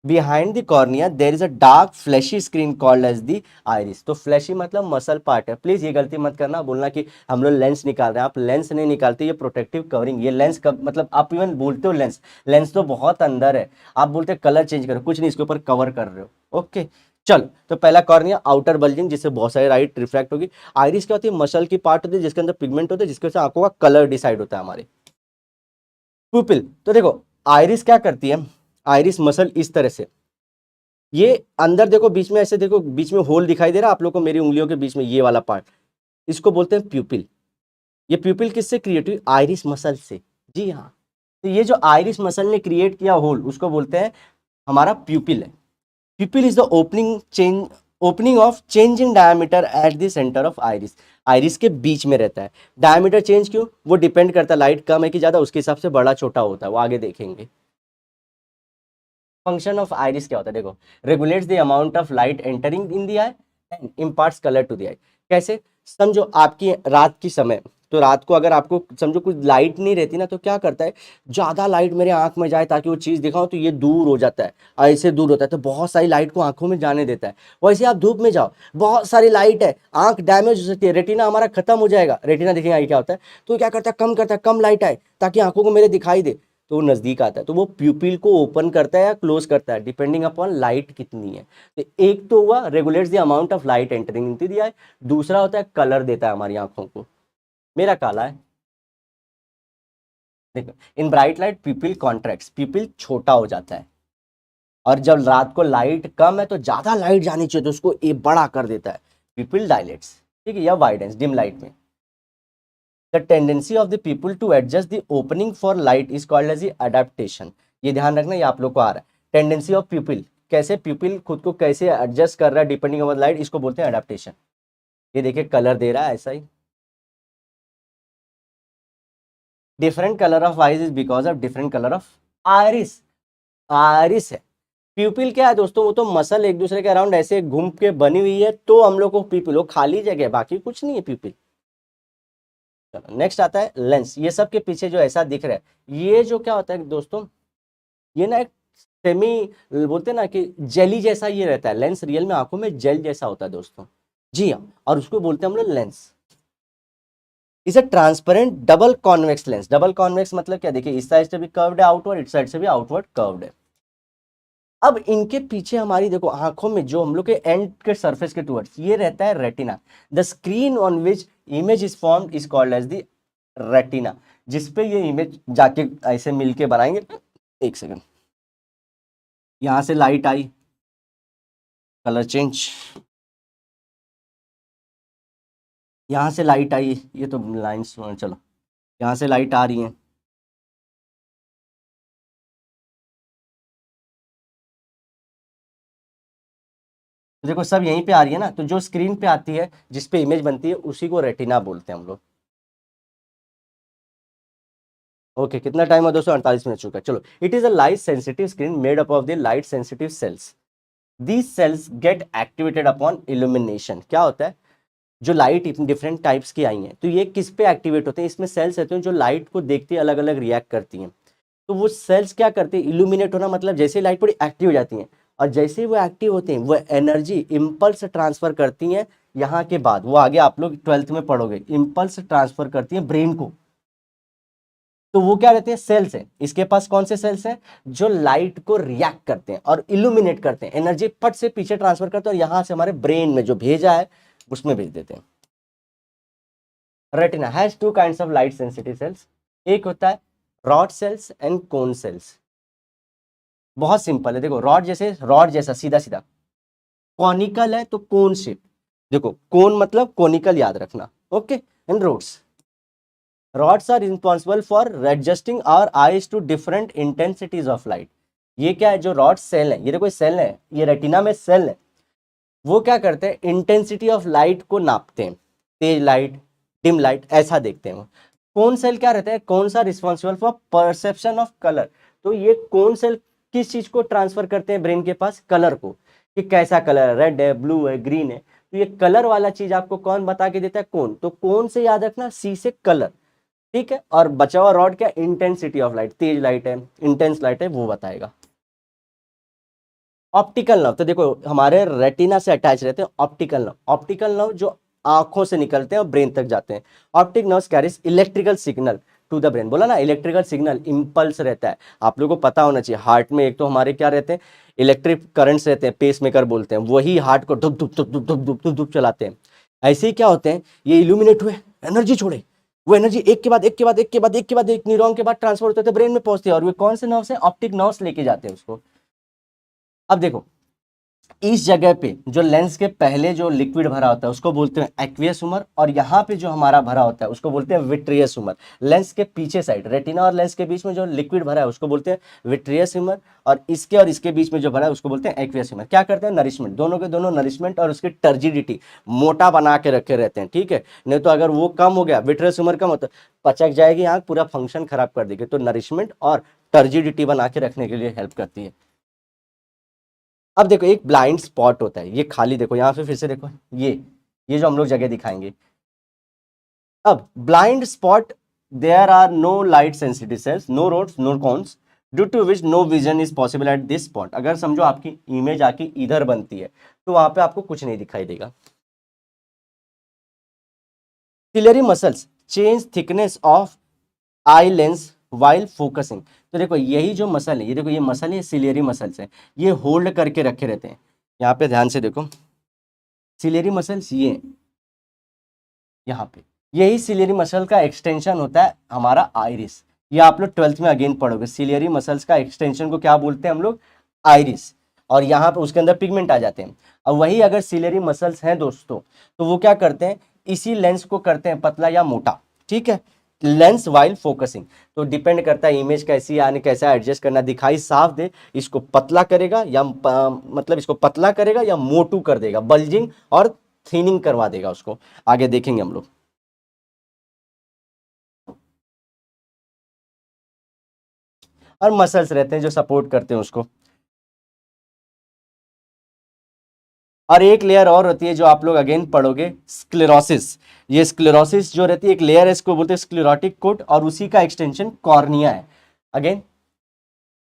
behind the cornea there is a dark fleshy screen called as the iris. तो फ्लैशी मतलब मसल पार्ट है। प्लीज ये गलती मत करना, बोलना कि हम लोग लेंस निकाल रहे हैं, आप लेंस नहीं निकालते, ये प्रोटेक्टिव कवरिंग। ये लेंस कब मतलब आप इवन बोलते हो लेंस, लेंस तो बहुत अंदर है, आप बोलते कलर चेंज करो, कुछ नहीं, इसके ऊपर कवर कर रहे हो। ओके, चलो तो पहला कॉर्निया आउटर बल्जिंग, जिससे बहुत सारी लाइट रिफ्रैक्ट होगी। आइरिस क्या होती है? मसल की पार्ट होती है जिसके अंदर पिगमेंट होते हैं, जिसके वजह से आंखों का कलर डिसाइड होता है हमारे। पुपिल, तो देखो आइरिस क्या करती है, आइरिस मसल इस तरह से, ये अंदर देखो बीच में ऐसे, देखो बीच में होल दिखाई दे रहा है आप लोग को मेरी उंगलियों के बीच में, ये वाला पार्ट, इसको बोलते हैं प्यूपिल। ये प्यूपिल किससे क्रिएट हुई? आइरिस मसल से। जी हाँ, तो ये जो आइरिस मसल ने क्रिएट किया होल, उसको बोलते हैं हमारा प्यूपिल है। प्यूपिल is the opening of changing diameter eight the centre of iris. Iris के बीच में रहता है। डायमीटर चेंज क्यों? वो डिपेंड करता है लाइट कम है कि ज्यादा, उसके हिसाब से बड़ा छोटा होता है, वो आगे देखेंगे। फंक्शन ऑफ आइरिस क्या होता है? देखो, regulates the amount of light entering in the eye and imparts colour to the eye. कैसे? समझो आपकी रात की समय, तो रात को अगर आपको समझो कुछ लाइट नहीं रहती ना, तो क्या करता है, ज्यादा लाइट मेरे आंख में जाए ताकि वो चीज दिखाओ, तो ये दूर हो जाता है, ऐसे दूर होता है, तो बहुत सारी लाइट को आंखों में जाने देता है। वैसे आप धूप में जाओ, बहुत सारी लाइट है, आंख डैमेज हो सकती है, रेटिना हमारा खत्म हो जाएगा। रेटिना देखेंगे आगे क्या होता है, तो क्या करता है, कम करता है, कम लाइट आए ताकि आंखों को मेरे दिखाई दे, तो वो नजदीक आता है, तो वो प्यूपिल को ओपन करता है या क्लोज करता है डिपेंडिंग अपॉन लाइट कितनी है। तो एक तो हुआ regulates the amount of light entering into the eye, दूसरा होता है कलर देता है हमारी आंखों को। मेरा काला है, देखो in bright light pupil contracts, pupil छोटा हो जाता है, और जब रात को लाइट कम है तो ज्यादा लाइट जानी चाहिए, तो उसको ए बड़ा कर देता है, प्यूपिल डायलेट्स। ठीक है, या वाइडेंस डिम लाइट में। The tendency of the people to adjust the opening for light is called as adaptation. ये ध्यान रखना, ये आप लोग को आ रहा है। टेंडेंसी ऑफ पीपल, कैसे पीपल खुद को कैसे एडजस्ट कर रहा है डिपेंडिंग ऑन लाइट, इसको बोलते हैं अडेप्टेशन। ये देखिए कलर दे रहा है ऐसा ही। Different colour of eyes is because of different colour of iris. Iris है, प्यूपिल क्या है दोस्तों, वो तो मसल एक दूसरे के अराउंड ऐसे घूम के बनी हुई है, तो हम लोग को प्यूपिल, वो खाली जगह है, बाकी कुछ नहीं है प्यूपिल। चलो नेक्स्ट आता है लेंस। ये सब के पीछे जो ऐसा दिख रहा है, ये जो क्या होता है दोस्तों, ये ना एक सेमी बोलते हैं ना कि जेली जैसा ये रहता है। लेंस रियल में आंखों में जेल जैसा होता है दोस्तों। जी हाँ, और उसको बोलते हैं हम लोग lens. Is a transparent double convex lens. Double convex मतलब क्या? देखिए इस साइड से भी कर्व्ड है आउटवर्ड, इस साइड से भी आउटवर्ड कर्व्ड है। अब इनके पीछे हमारी देखो आंखों में जो हम लोग के एंड के सरफेस के टुवर्ड्स ये रहता है retina. The screen on which image is formed is called as the retina, जिसपे ये इमेज जाके ऐसे मिलके बनाएंगे। एक सेकंड, यहां से लाइट आई, कलर चेंज, यहां से लाइट आई, ये तो लाइंस, चलो यहां से लाइट आ रही है, तो देखो सब यहीं पे आ रही है ना, तो जो स्क्रीन पे आती है जिस पे इमेज बनती है उसी को रेटिना बोलते हैं हम लोग। ओके, कितना टाइम है दोस्तों? 48 मिनट चुका है। चलो, it is a light sensitive screen made up of the light sensitive sales. These cells gate activated upon illumination. क्या होता है, जो लाइट डिफरेंट टाइप्स की आई हैं, तो ये किस पे एक्टिवेट होते हैं? इसमें सेल्स रहते हैं जो लाइट को देखते अलग अलग रिएक्ट करती हैं। तो वो सेल्स क्या करते हैं, इल्यूमिनेट होना मतलब जैसे लाइट पूरी एक्टिव हो जाती हैं, और जैसे ही वो एक्टिव होते हैं वो एनर्जी इम्पल्स ट्रांसफर करती हैं। यहाँ के बाद वो आगे आप लोग 12th में पढ़ोगे, इम्पल्स ट्रांसफर करती हैं ब्रेन को। तो वो क्या रहते हैं, सेल्स हैं। इसके पास कौन से सेल्स हैं, जो लाइट को रिएक्ट करते हैं और इल्यूमिनेट करते हैं, एनर्जी फट से पीछे ट्रांसफर करते हैं और यहां से हमारे ब्रेन में जो भेजा है उसमें भेज देते हैं। Retina has two kinds of light sensitive sales. एक होता है rod sales and cone cells. बहुत सिंपल है, देखो रॉड जैसे, रॉड जैसा सीधा सीधा, कॉनिकल है तो कोन शेप, देखो कोन मतलब कॉनिकल याद रखना, okay. And rods, rods are responsible for adjusting our eyes to different intensities of light। ये क्या है, जो रॉड सेल है, ये देखो सेल है, ये रेटिना में सेल है, वो क्या करते हैं, इंटेंसिटी ऑफ लाइट को नापते हैं, तेज लाइट, डिम लाइट, ऐसा देखते हैं वो। कौन सेल क्या रहता है, कौन सा responsible for perception of colour. तो ये कौन सेल किस चीज को ट्रांसफर करते हैं ब्रेन के पास, कलर को, कि कैसा कलर है, रेड है, ब्लू है, ग्रीन है। तो ये कलर वाला चीज आपको कौन बता के देता है, कौन। तो कौन से याद रखना, सी से कलर, ठीक है। और बचा हुआ रॉड क्या, intensity of light, Tej light है, इंटेंस लाइट है, वो बताएगा। ऑप्टिकल नर्व, तो देखो हमारे रेटिना से अटैच रहते हैं ऑप्टिकल नर्व। ऑप्टिकल नर्व जो आंखों से निकलते हैं और ब्रेन तक जाते हैं। Optic nerves carries electrical signal to the brain, बोला ना इलेक्ट्रिकल सिग्नल, इंपल्स रहता है। आप लोगों को पता होना चाहिए, हार्ट में एक तो हमारे क्या रहते हैं, इलेक्ट्रिक करंट्स रहते हैं, पेस मेकर बोलते हैं, वही हार्ट को धुप धुप धुप धुप धुप धुप धुप धुप चलाते हैं। ऐसे ही क्या होते हैं, ये इल्यूमिनेट हुए, एनर्जी छोड़े, वो एनर्जी एक के बाद एक के बाद एक के बाद एक के बाद एक न्यूरॉन के बाद ट्रांसफर होते थे, ब्रेन में पहुंचते हैं, और वे कौन से नर्व्स हैं, ऑप्टिक नर्व्स लेके जाते हैं उसको। अब देखो इस जगह पे जो लेंस के पहले जो लिक्विड भरा होता है उसको बोलते हैं एक्वियस ह्यूमर, और यहाँ पे जो हमारा भरा होता है उसको बोलते हैं विट्रियस ह्यूमर। लेंस के पीछे साइड, रेटिना और लेंस के बीच में जो लिक्विड भरा है उसको बोलते हैं विट्रियस ह्यूमर, और इसके बीच में जो भरा है उसको बोलते हैं एक्वियस ह्यूमर। क्या करते हैं, नरिशमेंट, दोनों के दोनों नरिशमेंट और उसकी टर्जिडिटी मोटा बना के रखे रहते हैं, ठीक है। नहीं तो अगर वो कम हो गया, विट्रियस ह्यूमर कम होता है, पचक जाएगी आंख, पूरा फंक्शन खराब कर देगी। तो नरिशमेंट और टर्जिडिटी बना के रखने के लिए हेल्प करती है। अब देखो एक ब्लाइंड स्पॉट होता है, ये खाली देखो यहाँ पे फिर से देखो, ये जो हम लोग जगह दिखाएंगे। अब blind spot, there are no light sensitive cells, no rods, no cones, due to which no vision is possible at this spot. अगर समझो आपकी इमेज आके इधर बनती है तो वहां पे आपको कुछ नहीं दिखाई देगा। Ciliary muscles change thickness of eye lens while focusing. तो देखो यही जो मसल है, ये देखो ये मसल है, सिलियरी मसल्स है, ये होल्ड करके रखे रहते हैं। यहाँ पे ध्यान से देखो, सिलियरी मसल्स ये यहाँ पे, यही सिलियरी मसल का एक्सटेंशन होता है हमारा आइरिस। ये आप लोग 12th में अगेन पढ़ोगे, सिलियरी मसल्स का एक्सटेंशन को क्या बोलते हैं हम लोग, आइरिस। और यहाँ पे उसके अंदर पिगमेंट आ जाते हैं। अब वही अगर सिलियरी मसल्स हैं दोस्तों, तो वो क्या करते हैं, इसी लेंस को करते हैं पतला या मोटा, ठीक है, लेंस वाइल फोकसिंग। तो डिपेंड करता है इमेज कैसी आने, कैसा एडजस्ट करना, दिखाई साफ दे, इसको पतला करेगा या मतलब इसको पतला करेगा या मोटू कर देगा, बल्जिंग और थिनिंग करवा देगा उसको, आगे देखेंगे हम लोग। और मसल्स रहते हैं जो सपोर्ट करते हैं उसको। और एक लेयर और होती है जो आप लोग अगेन पढ़ोगे, स्क्लेरोसिस। ये स्क्लेरोसिस जो रहती है एक लेयर है, इसको बोलते हैं स्क्लेरोटिक कोट, और उसी का एक्सटेंशन कॉर्निया है। अगेन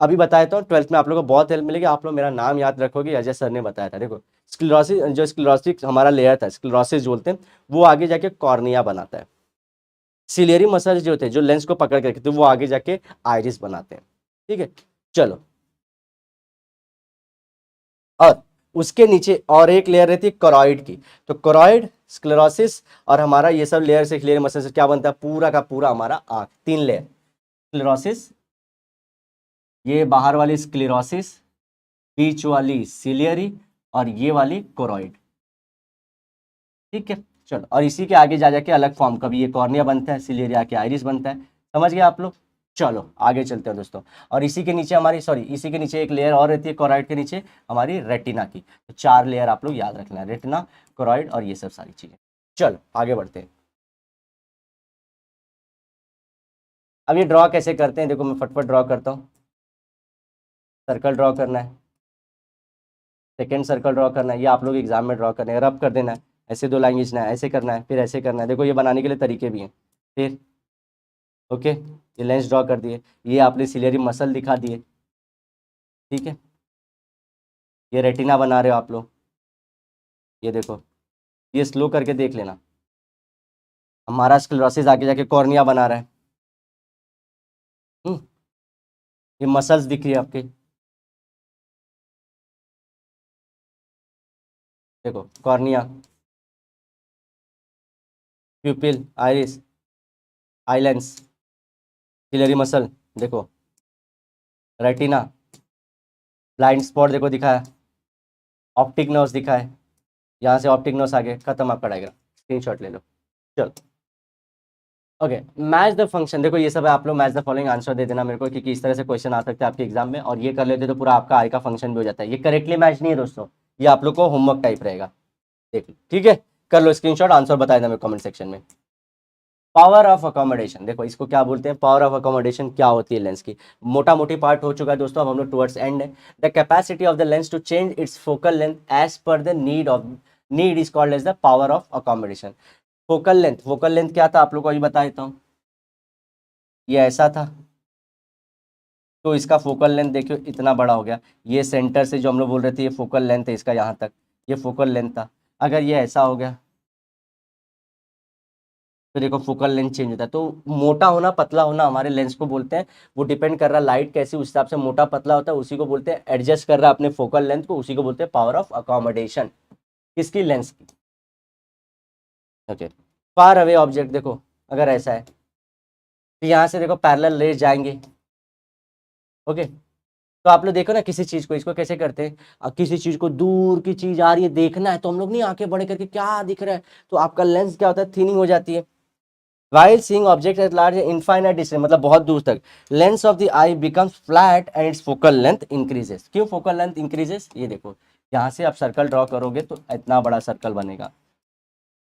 अभी बताया तो 12th में आप लोगों को बहुत हेल्प मिलेगी, आप लोग मेरा नाम याद रखोगे, अजय सर ने बताया था। देखो स्क्लेरोसिस, जो स्क्लेरोसिस हमारा लेयर था, स्क्लेरोसिस जो बोलते हैं, वो आगे जाके कॉर्निया बनाता है। सिलियरी मसल्स जो होते हैं जो लेंस को पकड़ के रखते हैं, वो आगे जाके आइरिस बनाते हैं, ठीक है। चलो, और उसके नीचे और एक लेयर रहती है कोरॉइड की। तो कोरॉइड, स्क्लेरोसिस और हमारा ये सब लेयर से, लेयर मसल से क्या बनता है, पूरा का पूरा हमारा आंख, 3 लेयर, स्क्लेरोसिस, ये बाहर वाली स्क्लेरोसिस, बीच वाली सिलियरी, और ये वाली कोरॉइड, ठीक है। चलो, और इसी के आगे जा जाके अलग फॉर्म, कभी ये कॉर्निया बनता है, सिलियरी आके आइरिस बनता है। समझ गए आप लोग। चलो आगे चलते हैं दोस्तों। और इसी के नीचे हमारी, सॉरी, इसी के नीचे एक लेयर और रहती है कोरॉइड के नीचे, हमारी रेटिना की। तो 4 लेयर आप लोग याद रखना है, रेटिना, कोरॉइड और ये सब सारी चीजें। चलो आगे बढ़ते हैं। अब ये ड्रॉ कैसे करते हैं, देखो मैं फटफट ड्रॉ करता हूँ। सर्कल ड्रॉ करना है, सेकेंड सर्कल ड्रॉ करना है, ये आप लोग एग्जाम में ड्रॉ करना है, रब कर देना है, ऐसे 2 लाइन खींचना है, ऐसे करना है, फिर ऐसे करना है। देखो ये बनाने के लिए तरीके भी हैं। फिर ओके, ये लेंस ड्रॉ कर दिए, ये आपने सिलियरी मसल दिखा दिए, ठीक है। ये रेटिना बना रहे हो आप लोग, ये देखो, ये स्लो करके देख लेना। हमारा स्क्लेरोसिस आगे जाके कॉर्निया बना रहा है, ये मसल्स दिख रही है आपके, देखो cornea, pupil, iris, eye lens, ciliary muscle, देखो रेटिना, ब्लाइंड स्पॉट देखो दिखा है, ऑप्टिक नर्व्स दिखा है, यहाँ से ऑप्टिक नर्व्स आ गए, खत्म आपका डायग्राम, स्क्रीनशॉट ले लो। चलो ओके, मैच द फंक्शन, देखो ये सब है, आप लोग मैच द फॉलोइंग आंसर दे देना मेरे को, क्योंकि इस तरह से क्वेश्चन आ सकते हैं आपके एग्जाम में, और ये कर लेते तो पूरा आपका आई का फंक्शन भी हो जाता है। ये करेक्टली मैच नहीं है दोस्तों, ये आप लोग को होमवर्क टाइप रहेगा, देख लो ठीक है, कर लो स्क्रीनशॉट, आंसर बता देना मेरे कमेंट सेक्शन में। पावर ऑफ अकोमोडेशन, देखो इसको क्या बोलते हैं, पावर ऑफ अकोमोडेशन क्या होती है लेंस की, मोटा मोटी पार्ट हो चुका है दोस्तों, अब हम लोग टुवर्ड्स एंड है। The capacity of the lens to change its focal length as per the need is called as the power of accommodation. Focal length क्या था आप लोग को अभी बता देता हूँ, ये ऐसा था, तो इसका फोकल लेंथ देखियो इतना बड़ा हो गया, ये सेंटर से जो हम लोग बोल रहे थे ये फोकल लेंथ है इसका, यहाँ तक ये फोकल लेंथ था। अगर ये ऐसा हो गया तो देखो फोकल लेंथ चेंज होता है, तो मोटा होना पतला होना हमारे लेंस को बोलते हैं, वो डिपेंड कर रहा है लाइट कैसी उस हिसाब से मोटा पतला होता है, उसी को बोलते हैं, एडजस्ट कर रहा है अपने फोकल लेंथ को, उसी को बोलते हैं पावर ऑफ अकोमोडेशन, किसकी, लेंस की। ओके, फार अवे ऑब्जेक्ट, देखो अगर ऐसा है तो यहाँ से देखो पैरेलल रेज जाएंगे, ओके, तो आप लोग देखो ना किसी चीज को, इसको कैसे करते हैं, किसी चीज को दूर की चीज आ रही है देखना है, तो हम लोग नहीं आंखें बड़े करके क्या दिख रहा है, तो आपका लेंस क्या होता है, थिनिंग हो जाती है। While seeing objects at large infinite distance, मतलब बहुत दूर तक, lens of the I becomes flat and its focal length increases। क्यों focal length increases, ये देखो यहाँ से आप सर्कल ड्रॉ करोगे तो इतना बड़ा सर्कल बनेगा,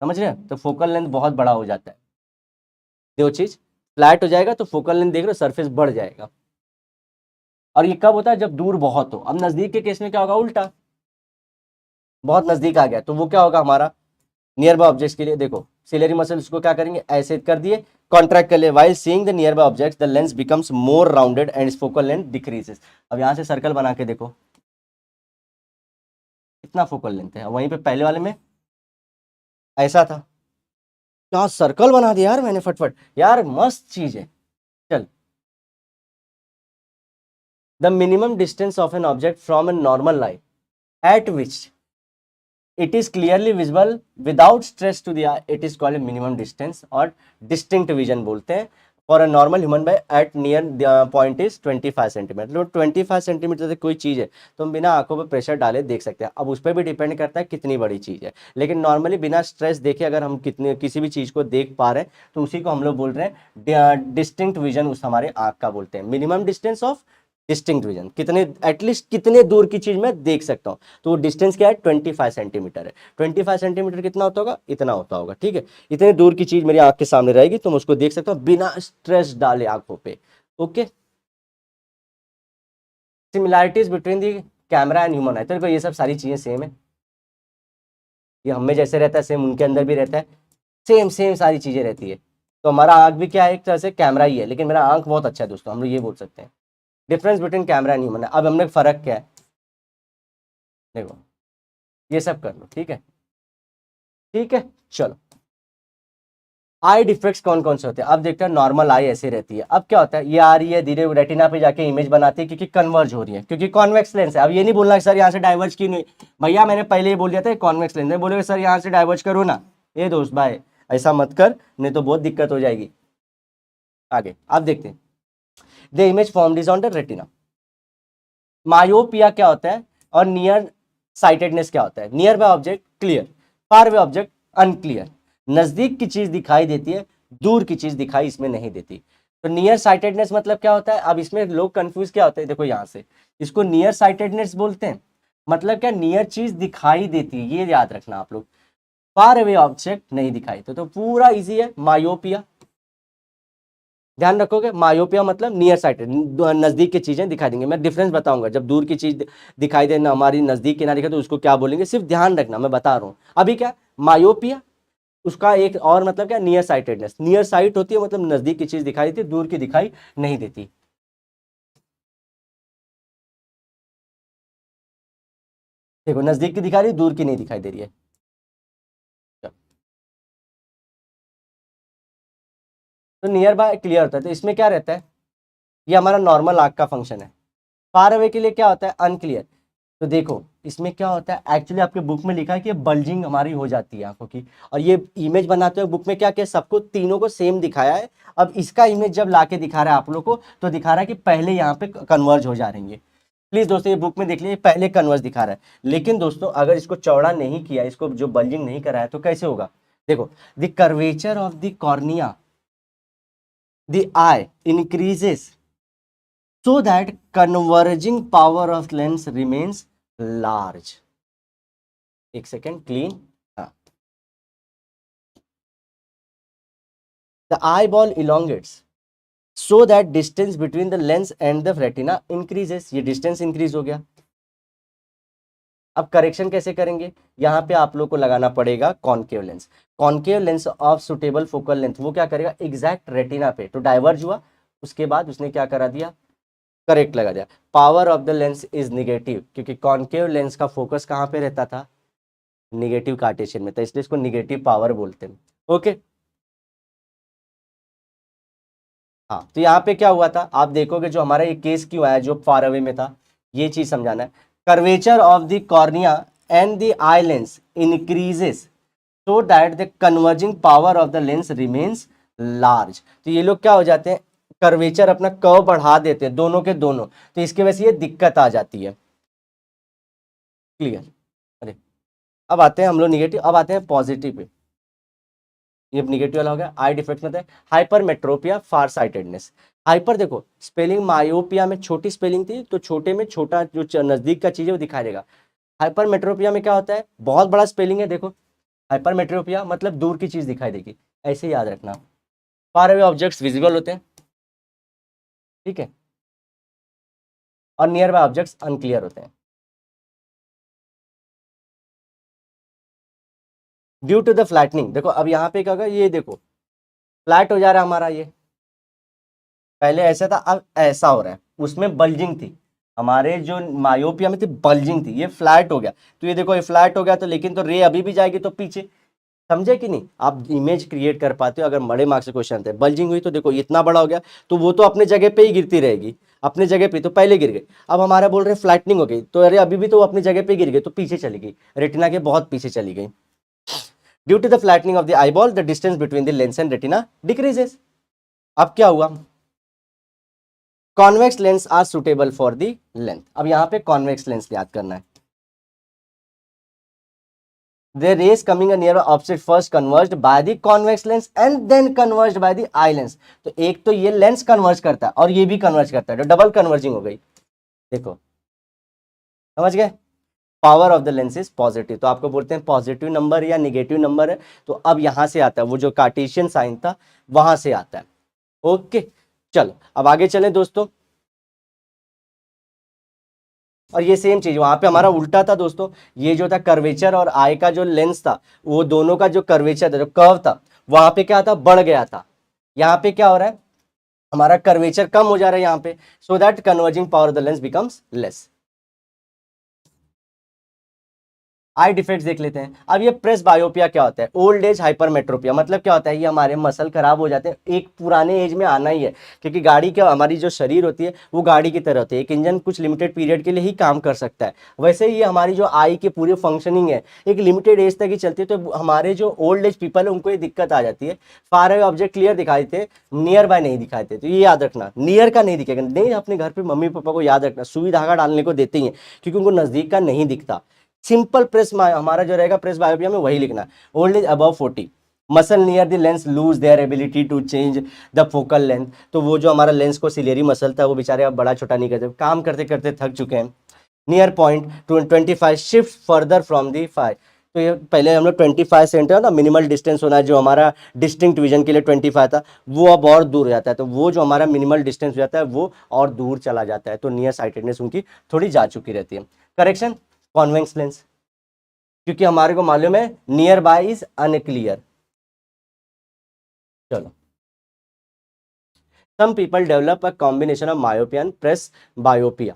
समझ रहे हैं, तो फोकल लेंथ बहुत बड़ा हो जाता है, जो चीज फ्लैट हो जाएगा तो फोकल लेंथ देख रहे हो सरफेस बढ़ जाएगा। और ये कब होता है, जब दूर बहुत हो। अब नजदीक के केस में क्या होगा, उल्टा, बहुत नजदीक आ गया तो वो क्या होगा हमारा, नियर बाय ऑब्जेक्ट्स के लिए देखो सिलेरी मसल्स को क्या करेंगे, ऐसे कर दिए, कॉन्ट्रैक्ट कर लिए, while seeing the near by objects the lens becomes more rounded and it's focal length decreases. अब यहाँ से सर्कल बना के देखो कितना फोकल लेंथ है, वहीं पे पहले वाले में ऐसा था, क्या सर्कल बना दिया यार मैंने फटफट, यार मस्त चीज है। चल, the minimum distance of an object from a normal light at which it is clearly visible without stress to the eye, it is called a minimum distance और distinct vision बोलते हैं। for a normal human by at near the point is 25 centimetre, मतलब 25 centimetre से कोई चीज़ है तो हम बिना आंखों पर प्रेशर डाले देख सकते हैं। अब उस पर भी डिपेंड करता है कितनी बड़ी चीज़ है, लेकिन नॉर्मली बिना स्ट्रेस देखे अगर हम कितने किसी भी चीज़ को देख पा रहे हैं तो उसी को हम लोग बोल रहे हैं डिस्टिंक्ट विजन, उस हमारे आंख का बोलते हैं। Minimum distance of distinct vision, कितने एटलीस्ट कितने दूर की चीज मैं देख सकता हूँ, तो वो डिस्टेंस क्या है, 25 सेंटीमीटर है। 25 सेंटीमीटर कितना होता होगा, इतना होता होगा, ठीक है, इतने दूर की चीज मेरी आंख के सामने रहेगी तो मैं उसको देख सकता हूँ बिना स्ट्रेस डाले आंखों पे। Okay, similarities between the camera and human आई, तो ये सब सारी चीजें सेम है, ये हमें जैसे रहता है सेम उनके अंदर भी रहता है, सेम सेम सारी चीजें रहती है। तो हमारा आंख भी क्या है, एक तरह से कैमरा ही है, लेकिन मेरा आंख बहुत अच्छा है दोस्तों, हम लोग ये बोल सकते हैं। Difference between camera and human है, अब हमने फर्क क्या है, देखो ये सब कर लो, ठीक है, ठीक है। चलो, आई डिफेक्ट्स कौन कौन से होते हैं, अब देखते हैं। नॉर्मल आई ऐसे रहती है, अब क्या होता है, ये आ रही है धीरे रेटिना पे जाके इमेज बनाती है, क्योंकि कन्वर्ज हो रही है, क्योंकि कॉन्वेक्स लेंस है। अब ये नहीं बोलना सर यहाँ से डाइवर्ज क्यों नहीं, भैया मैंने पहले ही बोल दिया था कॉन्वेक्स लेंस है, बोलोगे सर यहाँ से डाइवर्ज करो ना, ये दोस्त भाई ऐसा मत कर, नहीं तो बहुत दिक्कत हो जाएगी आगे। अब देखते हैं, the image formed is on the retina. Myopia क्या होता है और नियर साइटेडनेस क्या होता है, near by object clear, far way object unclear, नजदीक की चीज दिखाई देती है, दूर की चीज दिखाई इसमें नहीं देती। तो नियर साइटेडनेस मतलब क्या होता है, अब इसमें लोग कंफ्यूज क्या होते हैं, देखो यहाँ से इसको नियर साइटेडनेस बोलते हैं, मतलब क्या, नियर चीज दिखाई देती है, ये याद रखना आप लोग, फार अवे ऑब्जेक्ट नहीं दिखाई देते, तो पूरा इजी है। मायोपिया ध्यान रखोगे, मायोपिया मतलब नियर साइटेड, नजदीक की चीजें दिखाई देंगे। मैं डिफरेंस बताऊंगा, जब दूर की चीज दिखाई देना हमारी नजदीक की ना दिखाई तो उसको क्या बोलेंगे, सिर्फ ध्यान रखना, मैं बता रहा हूँ अभी क्या। मायोपिया उसका एक और मतलब क्या, नियर साइटेडनेस, नियर साइट होती है मतलब नजदीक की चीज दिखाई देती है, दूर की दिखाई नहीं देती। देखो नजदीक की दिखा रही है, दूर की नहीं दिखाई दे रही है। तो नियर बाय क्लियर होता है, तो इसमें क्या रहता है, ये हमारा नॉर्मल आंख का फंक्शन है। फार अवे के लिए क्या होता है, अनक्लियर। तो देखो इसमें क्या होता है, एक्चुअली आपके बुक में लिखा है कि बल्जिंग हमारी हो जाती है आंखों की, और ये इमेज बनाते हुए बुक में क्या किया, सबको तीनों को सेम दिखाया है। अब इसका इमेज जब लाके दिखा रहा है आप लोग को, तो दिखा रहा है कि पहले यहाँ पे कन्वर्ज हो जा रही है। प्लीज दोस्तों ये बुक में देख लीजिए, पहले कन्वर्ज दिखा रहा है। लेकिन दोस्तों अगर इसको चौड़ा नहीं किया, इसको जो बल्जिंग नहीं कराया, तो कैसे होगा, देखो the curvature of the cornea the I increases so that converging power of lens remains large। एक सेकेंड क्लीन, हाँ, the eyeball elongates so that distance between the lens and the retina increases। ये distance increase हो गया। अब correction कैसे करेंगे, यहाँ पे आप लोग को लगाना पड़ेगा concave lens. Concave lens of suitable focal length, वो क्या करेगा, एग्जैक्ट रेटिना पे तो डाइवर्ज हुआ, उसके बाद उसने क्या करा दिया, करेक्ट लगा दिया। Power of the lens is negative, क्योंकि कॉनकेव लेंस का फोकस कहाँ पे रहता था, निगेटिव कार्टेशियन में था, इसलिए इसको निगेटिव पावर बोलते हैं। ओके, हाँ, तो यहाँ पे क्या हुआ था, आप देखोगे जो हमारा ये केस क्यों आया, जो फार अवे में था, ये चीज समझाना है। Curvature of the cornea and the eye lens increases so that the converging power of the lens remains large. तो ये लोग क्या हो जाते हैं, कर्वेचर अपना कर्व बढ़ा देते हैं दोनों के दोनों, तो इसके वजह से ये दिक्कत आ जाती है। क्लियर। अरे अब आते हैं हम लोग निगेटिव, अब आते हैं पॉजिटिव पे। ये निगेटिव वाला हो गया। आई डिफेक्ट में हाइपरमेट्रोपिया, फार साइटेडनेस। हाइपर देखो स्पेलिंग मायोपिया में छोटी स्पेलिंग थी, तो छोटे में छोटा जो नजदीक का चीज है वो दिखाई देगा। हाइपरमेट्रोपिया में क्या होता है, बहुत बड़ा स्पेलिंग है, देखो हाइपरमेट्रोपिया मतलब दूर की चीज दिखाई देगी, ऐसे याद रखना। फार अवे ऑब्जेक्ट्स विजिबल होते हैं, ठीक है, और नियर बाय ऑब्जेक्ट्स अनक्लियर होते हैं। ड्यू टू द फ्लैटनिंग, देखो अब यहाँ पे क्या होगा, ये देखो फ्लैट हो जा रहा है हमारा, ये पहले ऐसा था अब ऐसा हो रहा है, उसमें बल्जिंग थी, हमारे जो मायोपिया में थी बल्जिंग थी, ये फ्लैट हो गया। तो ये देखो ये फ्लैट हो गया, तो लेकिन तो रे अभी भी जाएगी तो पीछे, समझे कि नहीं, आप इमेज क्रिएट कर पाते हो अगर बड़े मार्क्स से क्वेश्चन आते हैं। बल्जिंग हुई तो देखो इतना बड़ा हो गया, तो वो तो अपने जगह पे ही गिरती रहेगी, अपने जगह पे तो पहले गिर गई। अब हमारा बोल रहे फ्लैटनिंग हो गई, तो अरे अभी भी तो वो अपनी जगह पे गिर गई, तो पीछे चली गई, रेटिना के बहुत पीछे चली गई। Due to the flattening of the eyeball the distance between the lens and retina decreases. अब क्या हुआ, convex lens are suitable for the length. अब यहां पे कॉन्वेक्स लेंस याद करना है। The rays coming near object first converged by the convex lens and then converged by the eye lens। तो एक तो ये लेंस कन्वर्ज करता है और ये भी कन्वर्ज करता है, तो डबल कन्वर्जिंग हो गई। देखो समझ गए, power of the lens is positive, तो आपको बोलते हैं पॉजिटिव नंबर या निगेटिव नंबर है, तो अब यहां से आता है वो जो कार्टेशियन साइन था वहां से आता है। ओके चलो अब आगे चलें दोस्तों, और ये सेम चीज वहां पे हमारा उल्टा था दोस्तों, ये जो था कर्वेचर और आई का जो लेंस था, वो दोनों का जो कर्वेचर था, जो कर्व था, वहां पे क्या था, बढ़ गया था। यहाँ पे क्या हो रहा है, हमारा कर्वेचर कम हो जा रहा है यहाँ पे, so that converging power of the lens becomes less. I defects देख लेते हैं। अब ये प्रेस बायोपिया क्या होता है, ओल्ड एज हाइपरमेट्रोपिया, मतलब क्या होता है, ये हमारे मसल खराब हो जाते हैं, एक पुराने एज में आना ही है, क्योंकि गाड़ी क्या हमारी जो शरीर होती है वो गाड़ी की तरह होती है, एक इंजन कुछ लिमिटेड पीरियड के लिए ही काम कर सकता है, वैसे ही ये हमारी जो आई की पूरी फंक्शनिंग है एक लिमिटेड एज तक ही चलती है, तो हमारे जो ओल्ड एज पीपल है उनको ये दिक्कत आ जाती है। फार अवे ऑब्जेक्ट क्लियर दिखाई देते, नियर बाय नहीं दिखाई देते, तो ये याद रखना, नियर का नहीं दिखेगा, नहीं अपने घर पे मम्मी पापा को याद रखना सुई धागा डालने को देते ही हैं, क्योंकि उनको नजदीक का नहीं दिखता। सिंपल प्रेस हमारा जो रहेगा प्रेस बायोपिया में वही लिखना, old age above 40, muscle near the lens lose their ability to change the focal length. तो वो जो हमारा लेंस को सिलेरी मसल था वो बेचारे अब बड़ा छोटा नहीं करते, काम करते करते थक चुके हैं। Near point 25 shift further from the 5। तो ये पहले हम लोग 25 सेंटर ना मिनिमल डिस्टेंस होना है, जो हमारा डिस्टिंक्ट विजन के लिए 25 था, वो अब और दूर हो जाता है, तो वो जो हमारा मिनिमल डिस्टेंस हो जाता है वो और दूर चला जाता है, तो नियर साइटेडनेस उनकी थोड़ी जा चुकी रहती है। करेक्शन, कॉन्वेक्स लेंस, क्योंकि हमारे को मालूम है नियर बाय इज अनक्लियर। चलो, some people develop a combination of myopia and press myopia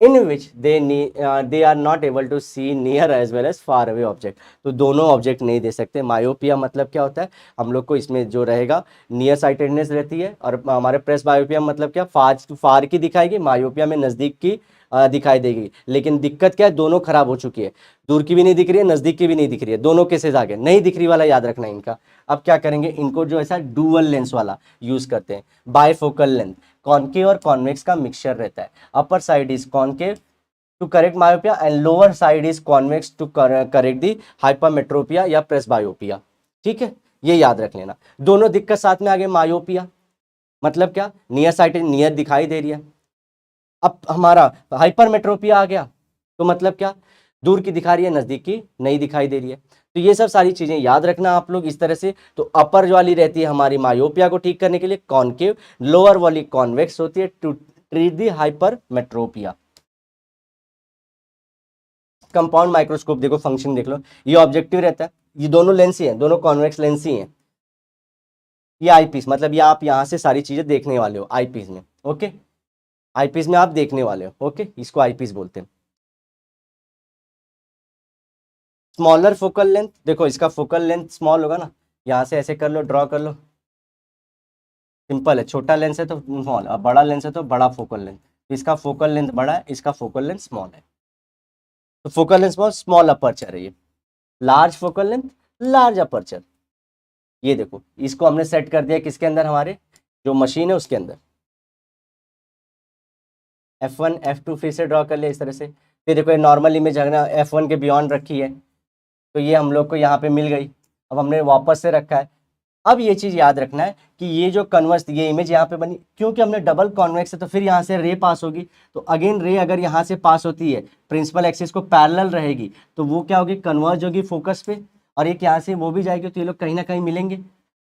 in which they are not able to see near as well as far away object. तो दोनों object नहीं दे सकते। मायोपिया मतलब क्या होता है, हम लोग को इसमें जो रहेगा नियर साइटेडनेस रहती है, और हमारे प्रेस बायोपिया मतलब क्या, फार की दिखाएगी, मायोपिया में नज़दीक की दिखाई देगी। लेकिन दिक्कत क्या है, दोनों खराब हो चुकी है, दूर की भी नहीं दिख रही है, नज़दीक की भी नहीं दिख रही है, दोनों केसेस आ गए, नहीं दिख रही वाला याद रखना है इनका। अब क्या करेंगे, इनको जो ऐसा डुअल लेंस वाला यूज़ करते हैं। बायफोकल लेंथ, कॉनकेव और कॉन्वेक्स का मिक्सचर रहता है। Upper side is concave to correct myopia and lower side is convex to correct the hypermetropia या प्रेस बायोपिया। ठीक है, ये याद रख लेना। दोनों दिक्कत साथ में आ गए। मायोपिया मतलब क्या, नियर साइड नियर दिखाई दे रही है। अब हमारा हाइपरमेट्रोपिया आ गया, तो मतलब क्या, दूर की दिखा रही है, नज़दीक की नहीं दिखाई दे रही है। तो ये सब सारी चीज़ें याद रखना आप लोग इस तरह से। तो अपर वाली रहती है हमारी मायोपिया को ठीक करने के लिए कॉनकेव, लोअर वाली कॉन्वेक्स होती है to treat the hypermetropia. Compound microscope देखो, फंक्शन देख लो, ये ऑब्जेक्टिव रहता है, ये दोनों लेंस ही हैं, दोनों कॉन्वेक्स लेंस ही हैं। ये आईपीस मतलब ये आप यहाँ से सारी चीज़ें देखने वाले हो आईपीस में। ओके, आईपीस में आप देखने वाले हो। ओके, इसको आईपीस बोलते हैं। स्मॉलर फोकल लेंथ, देखो इसका फोकल लेंथ स्मॉल होगा ना, यहाँ से ऐसे कर लो, ड्रॉ कर लो, सिंपल है। छोटा लेंस है तो स्मॉल, और बड़ा लेंस है तो बड़ा फोकल लेंथ। इसका फोकल लेंथ बड़ा है, इसका फोकल लेंथ स्मॉल है। तो focal length small, small aperture है ये। Large focal length, large aperture. ये देखो, इसको हमने सेट कर दिया किसके अंदर, हमारे जो मशीन है उसके अंदर। F1 F2 फिर से ड्रॉ कर लिया इस तरह से। फिर देखो ये नॉर्मल इमेज है ना, F1 के बियॉन्ड रखी है, तो ये हम लोग को यहाँ पे मिल गई। अब हमने वापस से रखा है। अब ये चीज़ याद रखना है कि ये जो कन्वर्स, ये इमेज यहाँ पे बनी, क्योंकि हमने डबल कॉन्वेक्स है तो फिर यहाँ से रे पास होगी। तो अगेन रे अगर यहाँ से पास होती है, प्रिंसिपल एक्सिस को पैरेलल रहेगी, तो वो क्या होगी, कन्वर्ज होगी फोकस पे, और एक यहाँ से वो भी जाएगी, तो ये लोग कहीं ना कहीं मिलेंगे।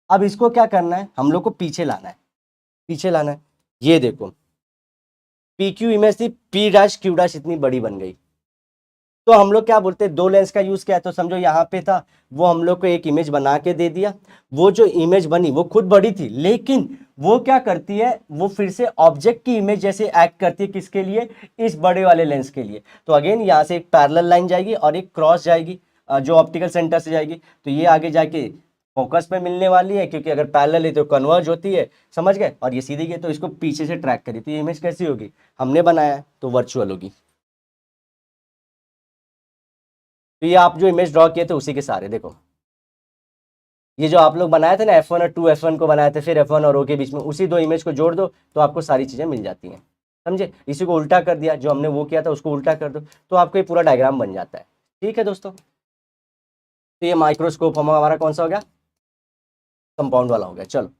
अब इसको क्या करना है, हम लोग को पीछे लाना है, पीछे लाना है। ये देखो, पी क्यू इमेज थी, पी डैश क्यू डैश इतनी बड़ी बन गई। तो हम लोग क्या बोलते हैं, दो लेंस का यूज किया, तो समझो यहाँ पे था, वो हम लोग को एक इमेज बना के दे दिया। वो जो इमेज बनी वो खुद बड़ी थी, लेकिन वो क्या करती है, वो फिर से ऑब्जेक्ट की इमेज जैसे एक्ट करती है, किसके लिए, इस बड़े वाले लेंस के लिए। तो अगेन यहाँ से एक पैरेलल लाइन जाएगी और एक क्रॉस जाएगी, जो ऑप्टिकल सेंटर से जाएगी, तो ये आगे जाके फोकस पे मिलने वाली है, क्योंकि अगर पैरेलल है तो कन्वर्ज होती है, समझ गए, और ये सीधी गई तो इसको पीछे से ट्रैक करी, तो ये इमेज कैसी होगी, हमने बनाया है तो वर्चुअल होगी। तो ये आप जो इमेज ड्रॉ किए थे उसी के सारे देखो, ये जो आप लोग बनाए थे ना, F1 और 2F1 को बनाए थे, फिर F1 और O के बीच में उसी दो इमेज को जोड़ दो तो आपको सारी चीज़ें मिल जाती हैं। समझे, इसी को उल्टा कर दिया, जो हमने वो किया था उसको उल्टा कर दो, तो आपको ये पूरा डायग्राम बन जाता है। ठीक है दोस्तों, तो ये माइक्रोस्कोप हमारा कौन सा हो गया, कंपाउंड वाला हो गया। चलो,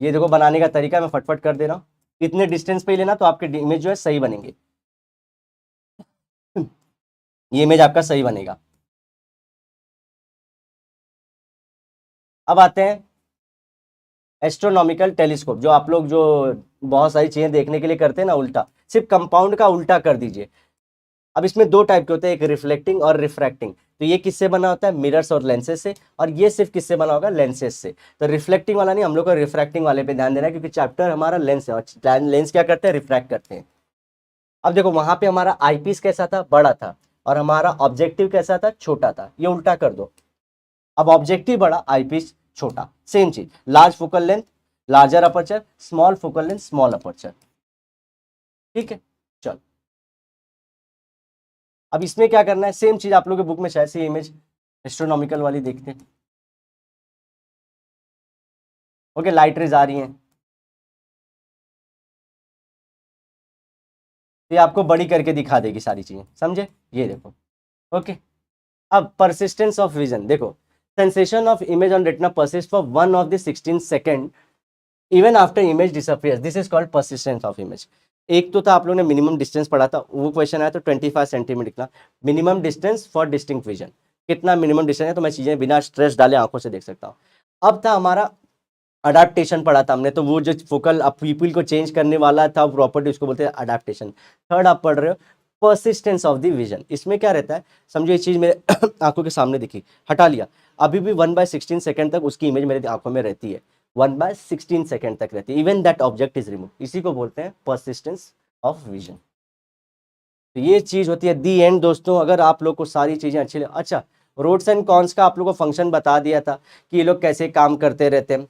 ये देखो बनाने का तरीका मैं फटफट कर दे रहा हूँ। इतने डिस्टेंस पे ही लेना तो आपके इमेज जो है सही बनेंगे, ये इमेज आपका सही बनेगा। अब आते हैं एस्ट्रोनॉमिकल टेलीस्कोप, जो आप लोग जो बहुत सारी चीजें देखने के लिए करते हैं ना उल्टा, सिर्फ कंपाउंड का उल्टा कर दीजिए। अब इसमें दो टाइप के होते हैं, एक रिफ्लेक्टिंग और रिफ्रैक्टिंग। तो ये किससे बना होता है, मिरर्स और लेंसेज से, और ये सिर्फ किससे बना होगा, लेंसेज से। तो रिफ्लेक्टिंग वाला नहीं, हम लोग को रिफ्रैक्टिंग वाले पे ध्यान देना है, क्योंकि चैप्टर हमारा लेंस है, और लेंस क्या करते हैं, रिफ्रैक्ट करते हैं। अब देखो वहां पे हमारा आईपीस कैसा था, बड़ा था, और हमारा ऑब्जेक्टिव कैसा था, छोटा था। ये उल्टा कर दो, अब ऑब्जेक्टिव बड़ा, आईपीस छोटा, सेम चीज। Large focal length, larger aperture, small focal length, small aperture. ठीक है, चलो अब इसमें क्या करना है, सेम चीज आप लोगों के बुक में शायद से इमेज एस्ट्रोनॉमिकल वाली देखते हैं। ओके, लाइट रेज आ रही हैं, ये आपको बड़ी करके दिखा देगी सारी चीजें, समझे, ये देखो। ओके, अब परसिस्टेंस ऑफ विजन देखो, sensation of image on retina persist for 1 of the 16 second even after image disappears, this is called persistence of image. एक तो था आप लोगों ने मिनिमम डिस्टेंस पढ़ा था, वो क्वेश्चन आया तो 25 सेंटीमीटर कितना minimum distance for distinct vision, कितना मिनिमम डिस्टेंस है, तो मैं चीजें बिना स्ट्रेस डाले आंखों से देख सकता हूँ। अब था हमारा अडाप्टेशन पढ़ा था हमने, तो वो जो फोकल पीपल को चेंज करने वाला था प्रॉपर्टी, उसको बोलते हैं अडाप्टेशन। थर्ड आप पढ़ रहे हो परसिस्टेंस ऑफ द विजन, इसमें क्या रहता है, समझो ये चीज मेरे आंखों के सामने दिखी, हटा लिया, अभी भी 1/16 सेकंड तक उसकी इमेज मेरी आंखों में रहती है। 1/16 सेकेंड तक रहती है, even that object is remove. इसी को बोलते हैं परसिस्टेंस ऑफ विजन। तो ये चीज होती है दी एंड दोस्तों। अगर आप लोग को सारी चीजें अच्छी लगे, अच्छा रोड्स एंड कॉन्स का आप लोग को फंक्शन बता दिया था कि ये लोग कैसे काम करते रहते हैं।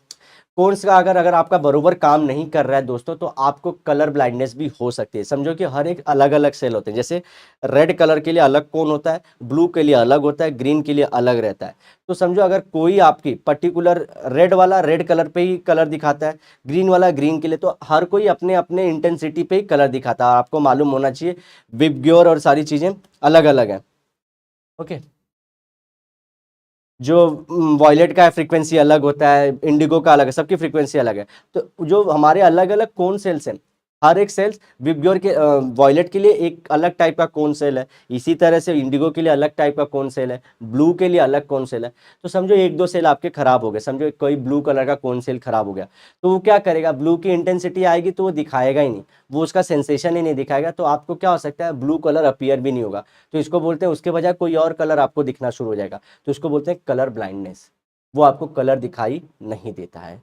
कोर्स का अगर अगर आपका बरोबर काम नहीं कर रहा है दोस्तों, तो आपको कलर ब्लाइंडनेस भी हो सकती है। समझो कि हर एक अलग अलग सेल होते हैं, जैसे रेड कलर के लिए अलग कोन होता है, ब्लू के लिए अलग होता है, ग्रीन के लिए अलग रहता है। तो समझो अगर कोई आपकी पर्टिकुलर रेड वाला रेड कलर पे ही कलर दिखाता है, ग्रीन वाला ग्रीन के लिए, तो हर कोई अपने अपने इंटेंसिटी पे ही कलर दिखाता है। आपको मालूम होना चाहिए विबग्योर और सारी चीज़ें अलग अलग हैं। ओके, जो वॉयलेट का फ्रीक्वेंसी अलग होता है, इंडिगो का अलग है, सबकी फ्रीक्वेंसी अलग है। तो जो हमारे अलग अलग कौन सेल्स हैं, हर एक सेल्स विबग्योर के वॉयलेट के लिए एक अलग टाइप का कौन सेल है, इसी तरह से इंडिगो के लिए अलग टाइप का कौन सेल है, ब्लू के लिए अलग कौन सेल है। तो समझो एक दो सेल आपके खराब हो गए, समझो कोई ब्लू कलर का कौन सेल खराब हो गया, तो वो क्या करेगा, ब्लू की इंटेंसिटी आएगी तो वो दिखाएगा ही नहीं, वो उसका सेंसेशन ही नहीं दिखाएगा। तो आपको क्या हो सकता है, ब्लू कलर अपीयर भी नहीं होगा। तो इसको बोलते हैं, उसके बजाय कोई और कलर आपको दिखना शुरू हो जाएगा, तो इसको बोलते हैं कलर ब्लाइंडनेस। वो आपको कलर दिखाई नहीं देता है।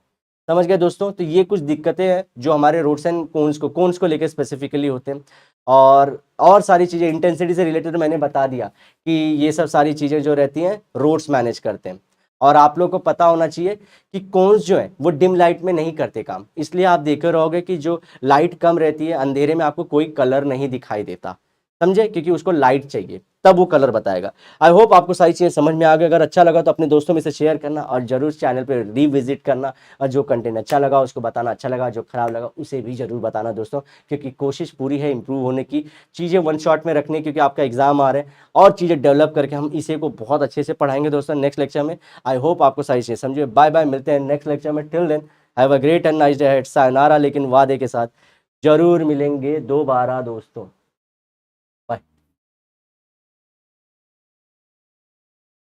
समझ गए दोस्तों। तो ये कुछ दिक्कतें हैं जो हमारे रोड्स एंड कोन्स को लेकर स्पेसिफिकली होते हैं। और सारी चीज़ें इंटेंसिटी से रिलेटेड मैंने बता दिया कि ये सब सारी चीज़ें जो रहती हैं रोड्स मैनेज करते हैं। और आप लोग को पता होना चाहिए कि कोन्स जो है वो डिम लाइट में नहीं करते काम, इसलिए आप देखे रहोगे कि जो लाइट कम रहती है अंधेरे में आपको कोई कलर नहीं दिखाई देता, समझे, क्योंकि उसको लाइट चाहिए तब वो कलर बताएगा। आई होप आपको सारी चीज़ें समझ में आ गई। अगर अच्छा लगा तो अपने दोस्तों में से शेयर करना और जरूर चैनल पे रिविजिट करना, और जो कंटेंट अच्छा लगा उसको बताना, अच्छा लगा, जो खराब लगा उसे भी जरूर बताना दोस्तों, क्योंकि कोशिश पूरी है इंप्रूव होने की, चीज़ें वन शॉट में रखने, क्योंकि आपका एग्जाम आ रहे हैं और चीज़ें डेवलप करके हम इसे को बहुत अच्छे से पढ़ाएंगे दोस्तों नेक्स्ट लेक्चर में। आई होप आपको सारी चीज़ें समझे। बाय बाय, मिलते हैं नेक्स्ट लेक्चर में। Till then have a great and nice day ahead. सायनारा, लेकिन वादे के साथ जरूर मिलेंगे दोबारा दोस्तों।